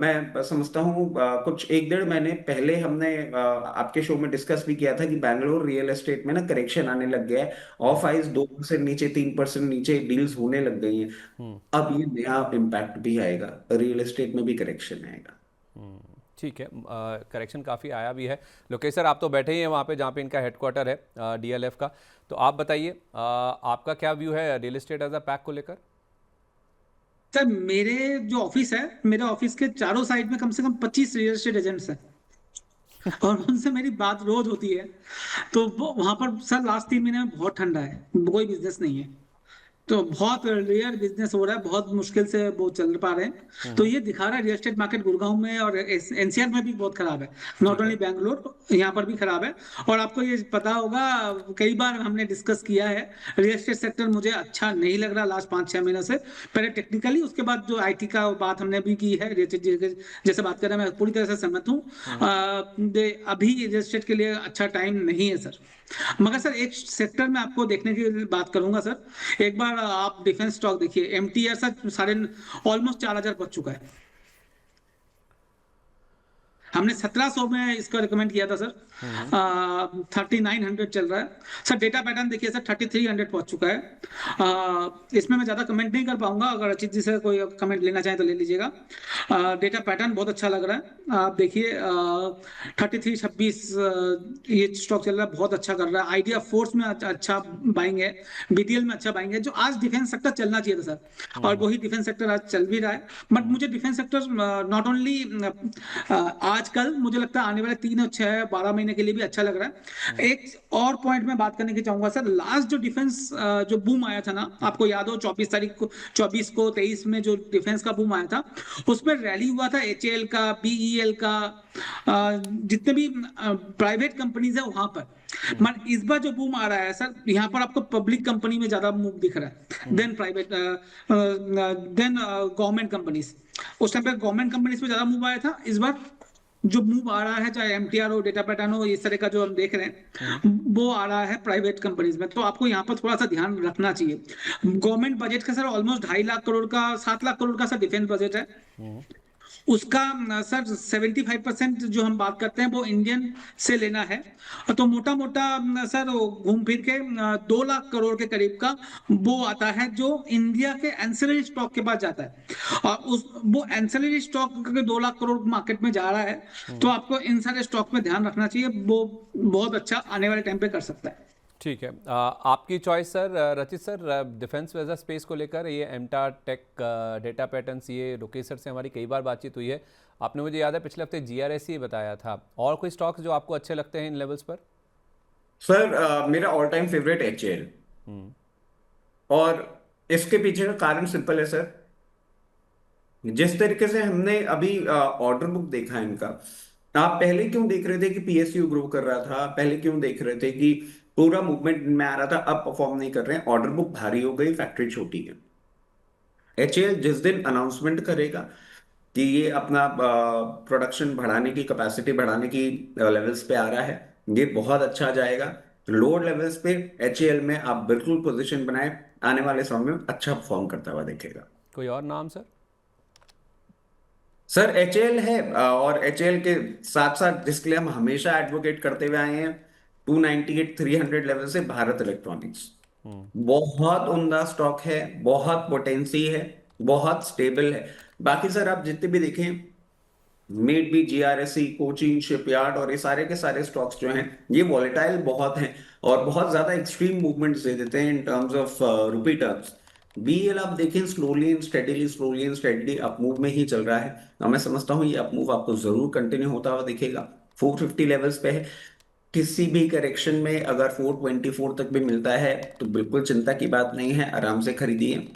मैं समझता हूँ कुछ 1-1.5 महीने पहले हमने आपके शो में डिस्कस भी किया था कि बैंगलोर रियल एस्टेट में ना करेक्शन आने लग गया है। ऑफ आइज 2% नीचे, 3% नीचे डील्स होने लग गई हैं। अब ये नया इम्पैक्ट भी आएगा, रियल एस्टेट में भी करेक्शन आएगा। ठीक है, करेक्शन काफ़ी आया भी है। लोकेश सर, आप तो बैठे ही हैं वहाँ पे जहाँ पे इनका हेडक्वार्टर है डीएलएफ का, तो आप बताइए आपका क्या व्यू है real estate as a pack को लेकर? सर मेरे जो ऑफिस है, मेरे ऑफिस के चारों साइड में कम से कम 25 रियल एस्टेट एजेंट्स हैं और उनसे मेरी बात रोज होती है। तो वहां पर सर लास्ट 3 महीने में बहुत ठंडा है, कोई बिजनेस नहीं है। तो बहुत रेयर बिजनेस हो रहा है, बहुत मुश्किल से वो चल पा रहे हैं। तो ये दिखा रहा है रियल एस्टेट मार्केट गुड़गांव में और एनसीआर में भी बहुत खराब है, नॉट ठीक है। ओनली बैंगलोर, यहाँ पर भी खराब है। और आपको ये पता होगा, कई बार हमने डिस्कस किया है, रियल एस्टेट सेक्टर मुझे अच्छा नहीं लग रहा लास्ट 5-6 महीने से। पहले टेक्निकली, उसके बाद जो आईटी का बात हमने भी की है, रियल एस्टेट जैसे बात कर रहे हैं, मैं पूरी तरह से सहमत हूँ। अभी रियल एस्टेट के लिए अच्छा टाइम नहीं है सर। मगर सर एक सेक्टर में आपको देखने की बात करूंगा सर। एक बार आप डिफेंस स्टॉक देखिए, एमटीआर सर साढ़े ऑलमोस्ट 4,000 पहुंच चुका है। हमने 1700 में इसका रिकमेंड किया था सर। 3900 चल रहा है सर। डेटा पैटर्न देखिए सर, 3300 पहुंच चुका है। इसमें मैं ज्यादा कमेंट नहीं कर पाऊंगा, अगर अचित जी से कोई कमेंट लेना चाहे तो ले लीजिएगा। डेटा पैटर्न बहुत अच्छा लग रहा है। आप देखिए 3326 ये स्टॉक चल रहा है, बहुत अच्छा कर रहा है। आइडिया फोर्स में अच्छा बाइंग है, बीटीएल में अच्छा बाइंग है, जो आज डिफेंस सेक्टर चलना चाहिए था सर, और वही डिफेंस सेक्टर आज चल भी रहा है। बट मुझे डिफेंस सेक्टर नॉट ओनली आजकल, मुझे लगता है आने वाले 3 और 6-12 महीने के लिए भी अच्छा लग रहा है। एक और पॉइंट में बात करने की चाहूंगा सर, लास्ट जो डिफेंस जो बूम आया था ना, आपको याद हो 24 तारीख को, 24 को 23 में जो डिफेंस का बूम आया था, उसमें रैली हुआ था एचएएल का, बीईएल का, जितने भी प्राइवेट कंपनीज है वहां पर। मगर इस बार जो बूम आ रहा है सर, यहाँ पर आपको पब्लिक कंपनी में ज्यादा मूव दिख रहा है then private, then government companies. उस टाइम पे गवर्नमेंट कंपनीज में ज्यादा मूव आया था। इस बार जो मूव आ रहा है, चाहे एमटीआर हो, डेटा पैटर्न हो, इस तरह का जो हम देख रहे हैं, वो आ रहा है प्राइवेट कंपनीज में। तो आपको यहाँ पर थोड़ा सा ध्यान रखना चाहिए। गवर्नमेंट बजट का सर ऑलमोस्ट 2.5 लाख करोड़ का, 7 लाख करोड़ का सर डिफेंस बजट है। उसका सर 75% जो हम बात करते हैं वो इंडियन से लेना है। तो मोटा मोटा सर घूम फिर के 2 लाख करोड़ के करीब का वो आता है, जो इंडिया के एंसिलरी स्टॉक के पास जाता है। और उस वो एंसिलरी स्टॉक के 2 लाख करोड़ मार्केट में जा रहा है। तो आपको इन सारे स्टॉक में ध्यान रखना चाहिए, वो बहुत अच्छा आने वाले टाइम पे कर सकता है। ठीक है, आपकी चॉइस सर। रचित सर, डिफेंस वेजर स्पेस को लेकर ये एमटा टेक, डेटा पैटर्न्स, ये लोकेश सर से हमारी कई बार बातचीत हुई है। आपने मुझे याद है पिछले हफ्ते जीआरएस ही बताया था। और कोई स्टॉक्स जो आपको अच्छे लगते हैं इन लेवल्स पर? सर मेरा ऑल टाइम फेवरेट एचएएल, और इसके पीछे का कारण सिंपल है सर। जिस तरीके से हमने अभी ऑर्डर बुक देखा है इनका, आप पहले क्यों देख रहे थे कि पीएसयू ग्रो कर रहा था, पहले क्यों देख रहे थे कि पूरा मूवमेंट में आ रहा था, अब परफॉर्म नहीं कर रहे हैं, ऑर्डर बुक भारी हो गई, फैक्ट्री छोटी है। एचएएल जिस दिन अनाउंसमेंट करेगा कि ये अपना प्रोडक्शन बढ़ाने की, कैपेसिटी बढ़ाने की लेवल्स पे आ रहा है, ये बहुत अच्छा जाएगा। लोअर लेवल्स पे एचएएल में आप बिल्कुल पोजीशन बनाए, आने वाले समय में अच्छा परफॉर्म करता हुआ दिखेगा। कोई और नाम सर? सर एचएएल है, और एचएएल के साथ साथ जिसके लिए हम हमेशा एडवोकेट करते हुए आए हैं, 298 300 लेवल से, भारत इलेक्ट्रॉनिक्स। बहुत उम्दा स्टॉक है, बहुत पोटेंसी है, बहुत स्टेबल है। बाकी सर आप जितने भी देखें, मेड बी, जीआरएससी, कोचिंग शिपयार्ड, और ये सारे के सारे स्टॉक्स जो हैं, ये वॉलेटाइल बहुत हैं और बहुत ज्यादा एक्सट्रीम मूवमेंट्स दे देते हैं in terms of rupee terms. BL आप देखें, स्लोली एंड स्टेडली अपमूव में ही चल रहा है, और मैं समझता हूँ ये अपमूव आपको जरूर कंटिन्यू होता हुआ दिखेगा। 450 लेवल्स पे है। किसी भी करेक्शन में अगर 424 तक भी मिलता है तो बिल्कुल चिंता की बात नहीं है, आराम से खरीदिए।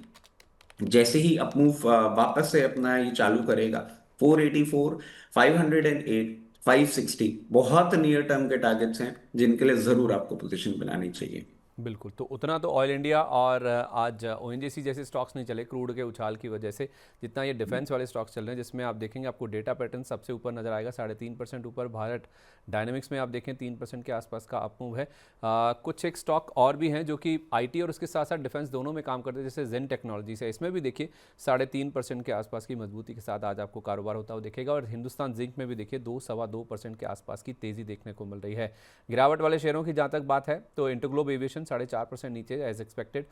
जैसे ही अपमूव वापस से अपना ये चालू करेगा, 484, 508, 560 बहुत नियर टर्म के टारगेट्स हैं जिनके लिए जरूर आपको पोजीशन बनानी चाहिए। बिल्कुल, तो उतना तो ऑयल इंडिया और आज ओएनजीसी जैसे स्टॉक्स नहीं चले क्रूड के उछाल की वजह से, जितना ये डिफेंस वाले स्टॉक्स चल रहे हैं, जिसमें आप देखेंगे आपको डेटा पैटर्न सबसे ऊपर नजर आएगा, 3.5% ऊपर। भारत डायनेमिक्स में आप देखें 3% के आसपास का अपमूव है। कुछ एक स्टॉक और भी हैं जो कि आईटी और उसके साथ साथ डिफेंस दोनों में काम करते हैं, जैसे जेन टेक्नोलॉजीज है, इसमें भी देखिए 3.5% के आसपास की मजबूती के साथ आज आपको कारोबार होता हुआ दिखेगा। और हिंदुस्तान जिंक में भी देखिए 2-2.25% के आसपास की तेज़ी देखने को मिल रही है। गिरावट वाले शेयरों की जहाँ तक बात है तो इंटरग्लोब एविएशन 4.5% नीचे एज एक्सपेक्टेड।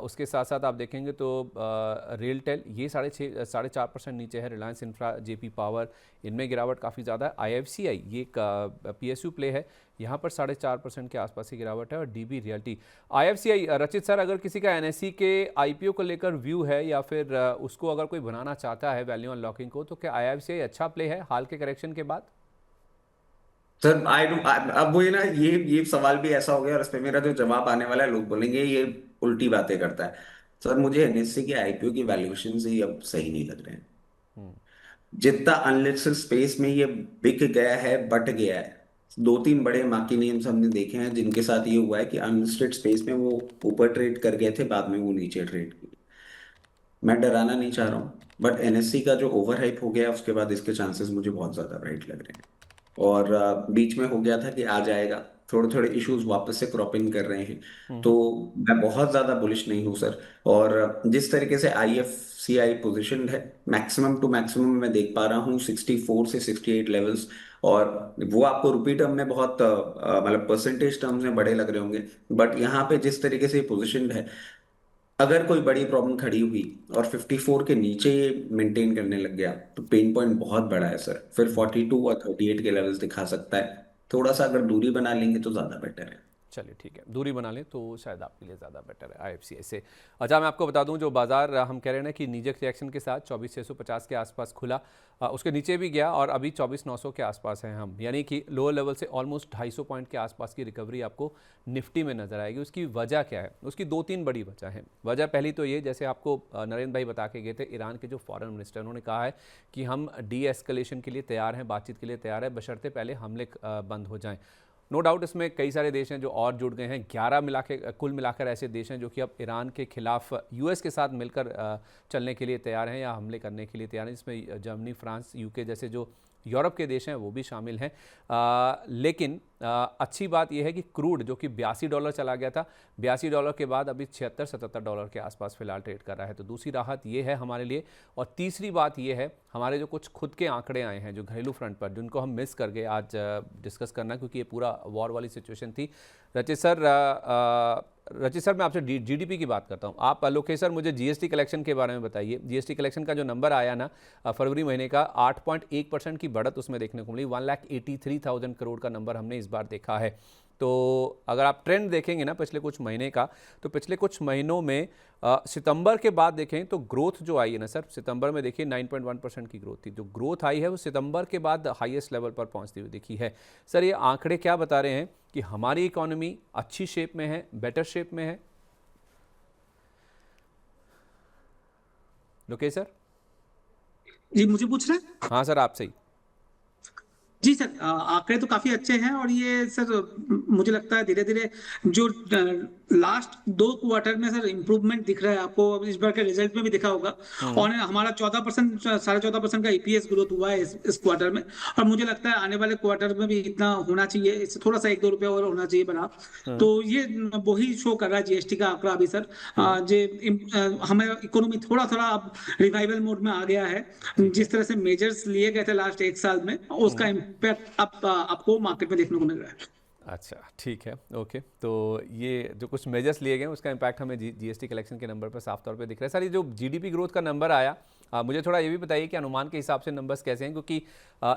उसके साथ साथ आप देखेंगे तो रेलटेल ये 4.5% नीचे है। रिलायंस इंफ्रा, जेपी पावर, इनमें गिरावट काफ़ी ज़्यादा है। आईएफसीआई ये एक पीएसयू प्ले है, यहाँ पर 4.5% के आसपास की गिरावट है। और डीबी रियल्टी, आईएफसीआई, रचित सर, अगर किसी का एनएससी के आईपीओ को लेकर व्यू है या फिर उसको अगर कोई बनाना चाहता है वैल्यू अनलॉकिंग को, तो क्या आईएफसीआई अच्छा प्ले है हाल के करेक्शन के बाद? सर आई डू, अब वो ये ना, ये सवाल भी ऐसा हो गया और इस पे मेरा जो जवाब आने वाला है लोग बोलेंगे ये उल्टी बातें करता है। सर मुझे एनएससी के आईपीओ की वैल्यूएशन ही अब सही नहीं लग रहे हैं। जितना अनलिस्टेड स्पेस में ये बिक गया है, बट गया है। दो तीन बड़े मार्केट नेम्स हमने देखे हैं जिनके साथ ये हुआ है कि अनलिस्टेड स्पेस में वो ऊपर ट्रेड कर गए थे, बाद में वो नीचे ट्रेड किए। मैं डराना नहीं चाह रहा हूँ, बट एनएससी का जो ओवर हाइप हो गया उसके बाद इसके चांसेस मुझे बहुत ज्यादा ब्राइट लग रहे हैं। और बीच में हो गया था कि आ जाएगा, थोड़े थोड़े इश्यूज वापस से क्रॉप इन कर रहे हैं। तो मैं बहुत ज्यादा बुलिश नहीं हूँ सर। और जिस तरीके से आईएफसीआई पोजीशनड है, मैक्सिमम टू मैक्सिमम मैं देख पा रहा हूँ 64 से 68 लेवल्स। और वो आपको रुपी टर्म में बहुत मतलब परसेंटेज टर्म्स में बड़े लग रहे होंगे, बट यहाँ पे जिस तरीके से पोजिशनड है, अगर कोई बड़ी प्रॉब्लम खड़ी हुई और 54 के नीचे ये मेंटेन करने लग गया तो पेन पॉइंट बहुत बड़ा है सर। फिर 42 और 38 के लेवल्स दिखा सकता है। थोड़ा सा अगर दूरी बना लेंगे तो ज्यादा बेटर है। चलिए ठीक है, दूरी बना लें तो शायद आपके लिए ज़्यादा बेटर है आईएफसीआई से। अच्छा, मैं आपको बता दूं जो बाजार हम कह रहे हैं ना कि नीजक रिएक्शन के साथ 24,650 के आसपास खुला, उसके नीचे भी गया और अभी 24,900 के आसपास हैं हम, यानी कि लोअर लेवल से ऑलमोस्ट 250 पॉइंट के आसपास की रिकवरी आपको निफ्टी में नजर आएगी। उसकी वजह क्या है? उसकी 2-3 बड़ी वजह है। वजह पहली तो ये, जैसे आपको नरेंद्र भाई बता के गए थे, ईरान के जो फॉरेन मिनिस्टर, उन्होंने कहा है कि हम डी एस्केलेशन के लिए तैयार हैं, बातचीत के लिए तैयार है, बशर्ते पहले हमले बंद हो जाएं। नो डाउट इसमें कई सारे देश हैं जो और जुड़ गए हैं, 11 कुल मिलाकर ऐसे देश हैं जो कि अब ईरान के खिलाफ यूएस के साथ मिलकर चलने के लिए तैयार हैं या हमले करने के लिए तैयार हैं, जिसमें जर्मनी, फ्रांस, यूके जैसे जो यूरोप के देश हैं वो भी शामिल हैं। लेकिन अच्छी बात यह है कि क्रूड जो कि $82 चला गया था, $82 के बाद अभी $76-77 के आसपास फिलहाल ट्रेड कर रहा है, तो दूसरी राहत ये है हमारे लिए। और तीसरी बात ये है, हमारे जो कुछ खुद के आंकड़े आए हैं जो घरेलू फ्रंट पर, जिनको हम मिस कर गए आज डिस्कस करना, क्योंकि ये पूरा वॉर वाली सिचुएशन थी। रचित सर मैं आपसे जीडीपी की बात करता हूँ। आप लोकेश सर मुझे जीएसटी कलेक्शन के बारे में बताइए। जीएसटी कलेक्शन का जो नंबर आया ना फरवरी महीने का, 8.1% की बढ़त उसमें देखने को मिली। 1,83,000 करोड़ का नंबर हमने इस बार देखा है। तो अगर आप ट्रेंड देखेंगे ना पिछले कुछ महीने का, तो पिछले कुछ महीनों में सितंबर के बाद देखें तो ग्रोथ जो आई है ना सर, सितंबर में देखिए 9.1% की ग्रोथ थी। जो ग्रोथ आई है वो सितंबर के बाद हाईएस्ट लेवल पर पहुंचती हुई दिखी है। सर ये आंकड़े क्या बता रहे हैं कि हमारी इकोनॉमी अच्छी शेप में है, बेटर शेप में है? लोकेश सर? जी, मुझे पूछ रहे हैं? हाँ सर, आपसे ही। जी सर, आंकड़े तो काफी अच्छे हैं और ये सर मुझे लगता है धीरे धीरे जो लास्ट 2 क्वार्टर में सर इम्प्रूवमेंट दिख रहा है आपको, अब इस बार के रिजल्ट में भी दिखा होगा। और हमारा 14%, 14.5% का ईपीएस ग्रोथ हुआ है इस क्वार्टर में। और मुझे लगता है आने वाले क्वार्टर में भी इतना होना चाहिए, इससे थोड़ा सा 1-2 रुपया और होना चाहिए बना। तो ये वही शो कर रहा है जीएसटी का आंकड़ा अभी सर, हमें इकोनॉमी थोड़ा थोड़ा अब रिवाइवल मोड में आ गया है। जिस तरह से मेजर्स लिए गए थे लास्ट 1 साल में, उसका इम्पैक्ट आपको मार्केट में देखने को मिल रहा है। अच्छा ठीक है, ओके। तो ये जो कुछ मेजर्स लिए गए उसका इम्पैक्ट हमें जीएसटी कलेक्शन के नंबर पर साफ तौर पे दिख रहा है। सर ये जो जीडीपी ग्रोथ का नंबर आया, मुझे थोड़ा ये भी बताइए कि अनुमान के हिसाब से नंबर्स कैसे हैं, क्योंकि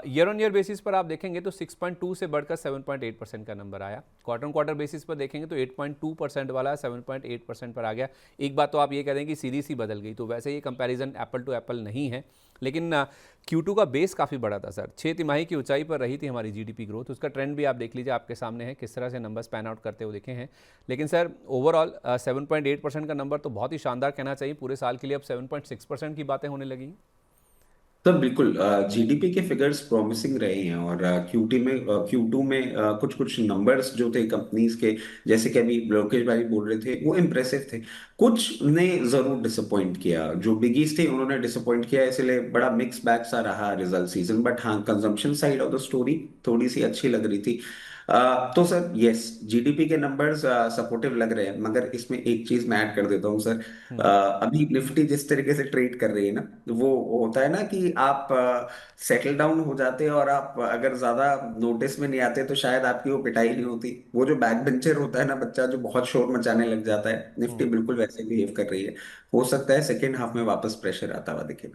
ईयर ऑन ईयर बेसिस पर आप देखेंगे तो 6.2 से बढ़कर 7.8% का नंबर आया। क्वार्टर ऑन क्वार्टर बेसिस पर देखेंगे तो 8.2% वाला 7.8% पर आ गया। एक बात तो आप ये कह दें कि सीरीज ही बदल गई, तो वैसे ये कंपैरिजन एप्पल टू एप्पल नहीं है। लेकिन Q2 का बेस काफ़ी बड़ा था सर। 6 तिमाही की ऊंचाई पर रही थी हमारी जीडीपी ग्रोथ। उसका ट्रेंड भी आप देख लीजिए, आपके सामने है किस तरह से नंबर्स पैन आउट करते हुए दिखे हैं। लेकिन सर ओवरऑल 7.8% का नंबर तो बहुत ही शानदार कहना चाहिए पूरे साल के लिए। अब 7.6% की बातें होने लगी। तो बिल्कुल जीडीपी के फिगर्स प्रॉमिसिंग रहे हैं, और क्यू टू में कुछ कुछ नंबर्स जो थे कंपनीज के, जैसे कि अभी लोकेश भाई बोल रहे थे, वो इम्प्रेसिव थे। कुछ ने जरूर डिसअपॉइंट किया, जो बिगीज थे उन्होंने डिसअपॉइंट किया, इसलिए बड़ा मिक्स बैग सा रहा रिजल्ट सीजन। बट हाँ, consumption side of the story थोड़ी सी अच्छी लग रही थी। तो सर यस, जीडीपी के नंबर्स सपोर्टिव लग रहे हैं, मगर इसमें एक चीज मैं ऐड कर देता हूँ सर। अभी निफ्टी जिस तरीके से ट्रेड कर रही है ना, वो होता है ना कि आप सेटल डाउन हो जाते हैं, और आप अगर ज्यादा नोटिस में नहीं आते तो शायद आपकी वो पिटाई नहीं होती। वो जो बैक बेंचर होता है ना बच्चा, जो बहुत शोर मचाने लग जाता है, निफ्टी बिल्कुल वैसे बिहेव कर रही है। हो सकता है सेकेंड हाफ में वापस प्रेशर आता हुआ दिखे।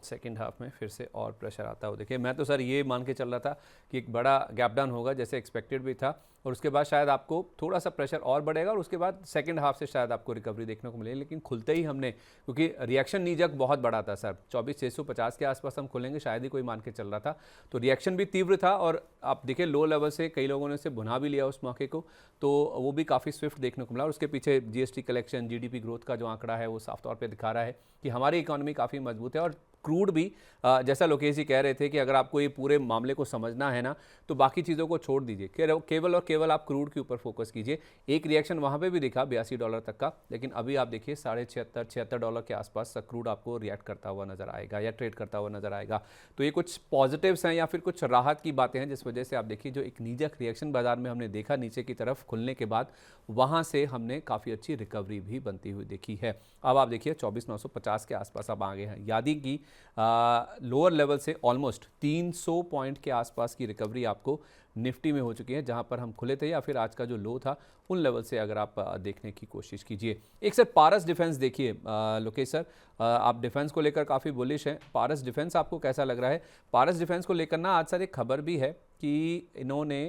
सेकेंड हाफ में फिर से और प्रेशर आता हो। देखिए मैं तो सर ये मान के चल रहा था कि एक बड़ा गैप डाउन होगा जैसे एक्सपेक्टेड भी था, और उसके बाद शायद आपको थोड़ा सा प्रेशर और बढ़ेगा, और उसके बाद सेकंड हाफ से शायद आपको रिकवरी देखने को मिलेगी। लेकिन खुलते ही हमने, क्योंकि रिएक्शन नीजक बहुत बड़ा था सर, 24,650 के आसपास हम खुलेंगे शायद ही कोई मान के चल रहा था, तो रिएक्शन भी तीव्र था। और आप देखिए लो लेवल से कई लोगों ने इसे भुना भी लिया उस मौके को, तो वो भी काफ़ी स्विफ्ट देखने को मिला। और उसके पीछे जीएसटी कलेक्शन, जीडीपी ग्रोथ का जो आंकड़ा है वो साफ तौर पर दिखा रहा है कि हमारी इकोनॉमी काफ़ी मजबूत है। और क्रूड भी जैसा लोकेश जी कह रहे थे कि अगर आपको ये पूरे मामले को समझना है ना, तो बाकी चीज़ों को छोड़ दीजिए, केवल और केवल आप क्रूड के ऊपर फोकस कीजिए। एक रिएक्शन वहाँ पे भी दिखा $82 तक का, लेकिन अभी आप देखिए $76 के आसपास क्रूड आपको रिएक्ट करता हुआ नजर आएगा या ट्रेड करता हुआ नजर आएगा। तो ये कुछ पॉजिटिव्स हैं या फिर कुछ राहत की बातें हैं, जिस वजह से आप देखिए जो एक नीजक रिएक्शन बाजार में हमने देखा नीचे की तरफ खुलने के बाद, वहाँ से हमने काफ़ी अच्छी रिकवरी भी बनती हुई देखी है। अब आप देखिए 24,950 के आसपास अब आ गए हैं, यानी कि लोअर लेवल से ऑलमोस्ट 300 पॉइंट के आसपास की रिकवरी आपको निफ्टी में हो चुकी है, जहां पर हम खुले थे, या फिर आज का जो लो था उन लेवल से अगर आप देखने की कोशिश कीजिए। एक सर पारस डिफेंस देखिए लोकेश सर, आप डिफेंस को लेकर काफ़ी बुलिश हैं। पारस डिफेंस आपको कैसा लग रहा है? पारस डिफेंस को लेकर ना आज सर एक खबर भी है कि इन्होंने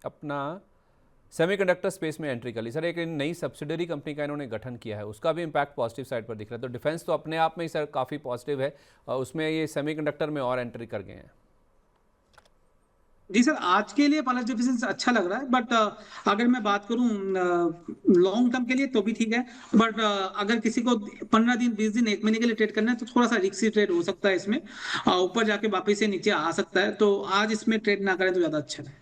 अपना सेमीकंडक्टर स्पेस में एंट्री कर ली सर। एक नई सब्सिडरी कंपनी का इन्होंने गठन किया है, उसका भी इंपैक्ट पॉजिटिव साइड पर दिख रहा है। तो डिफेंस तो अपने आप में ही सर काफ़ी पॉजिटिव है, उसमें ये सेमीकंडक्टर में और एंट्री कर गए हैं। जी सर, आज के लिए पारस डिफेंस अच्छा लग रहा है, बट अगर मैं बात करूं लॉन्ग टर्म के लिए तो भी ठीक है, बट अगर किसी को 15 दिन 20 दिन 1 महीने के लिए ट्रेड करना है तो थोड़ा सा रिस्की ट्रेड हो सकता है इसमें, ऊपर जाके वापस से नीचे आ सकता है, तो आज इसमें ट्रेड ना करें तो ज्यादा अच्छा है।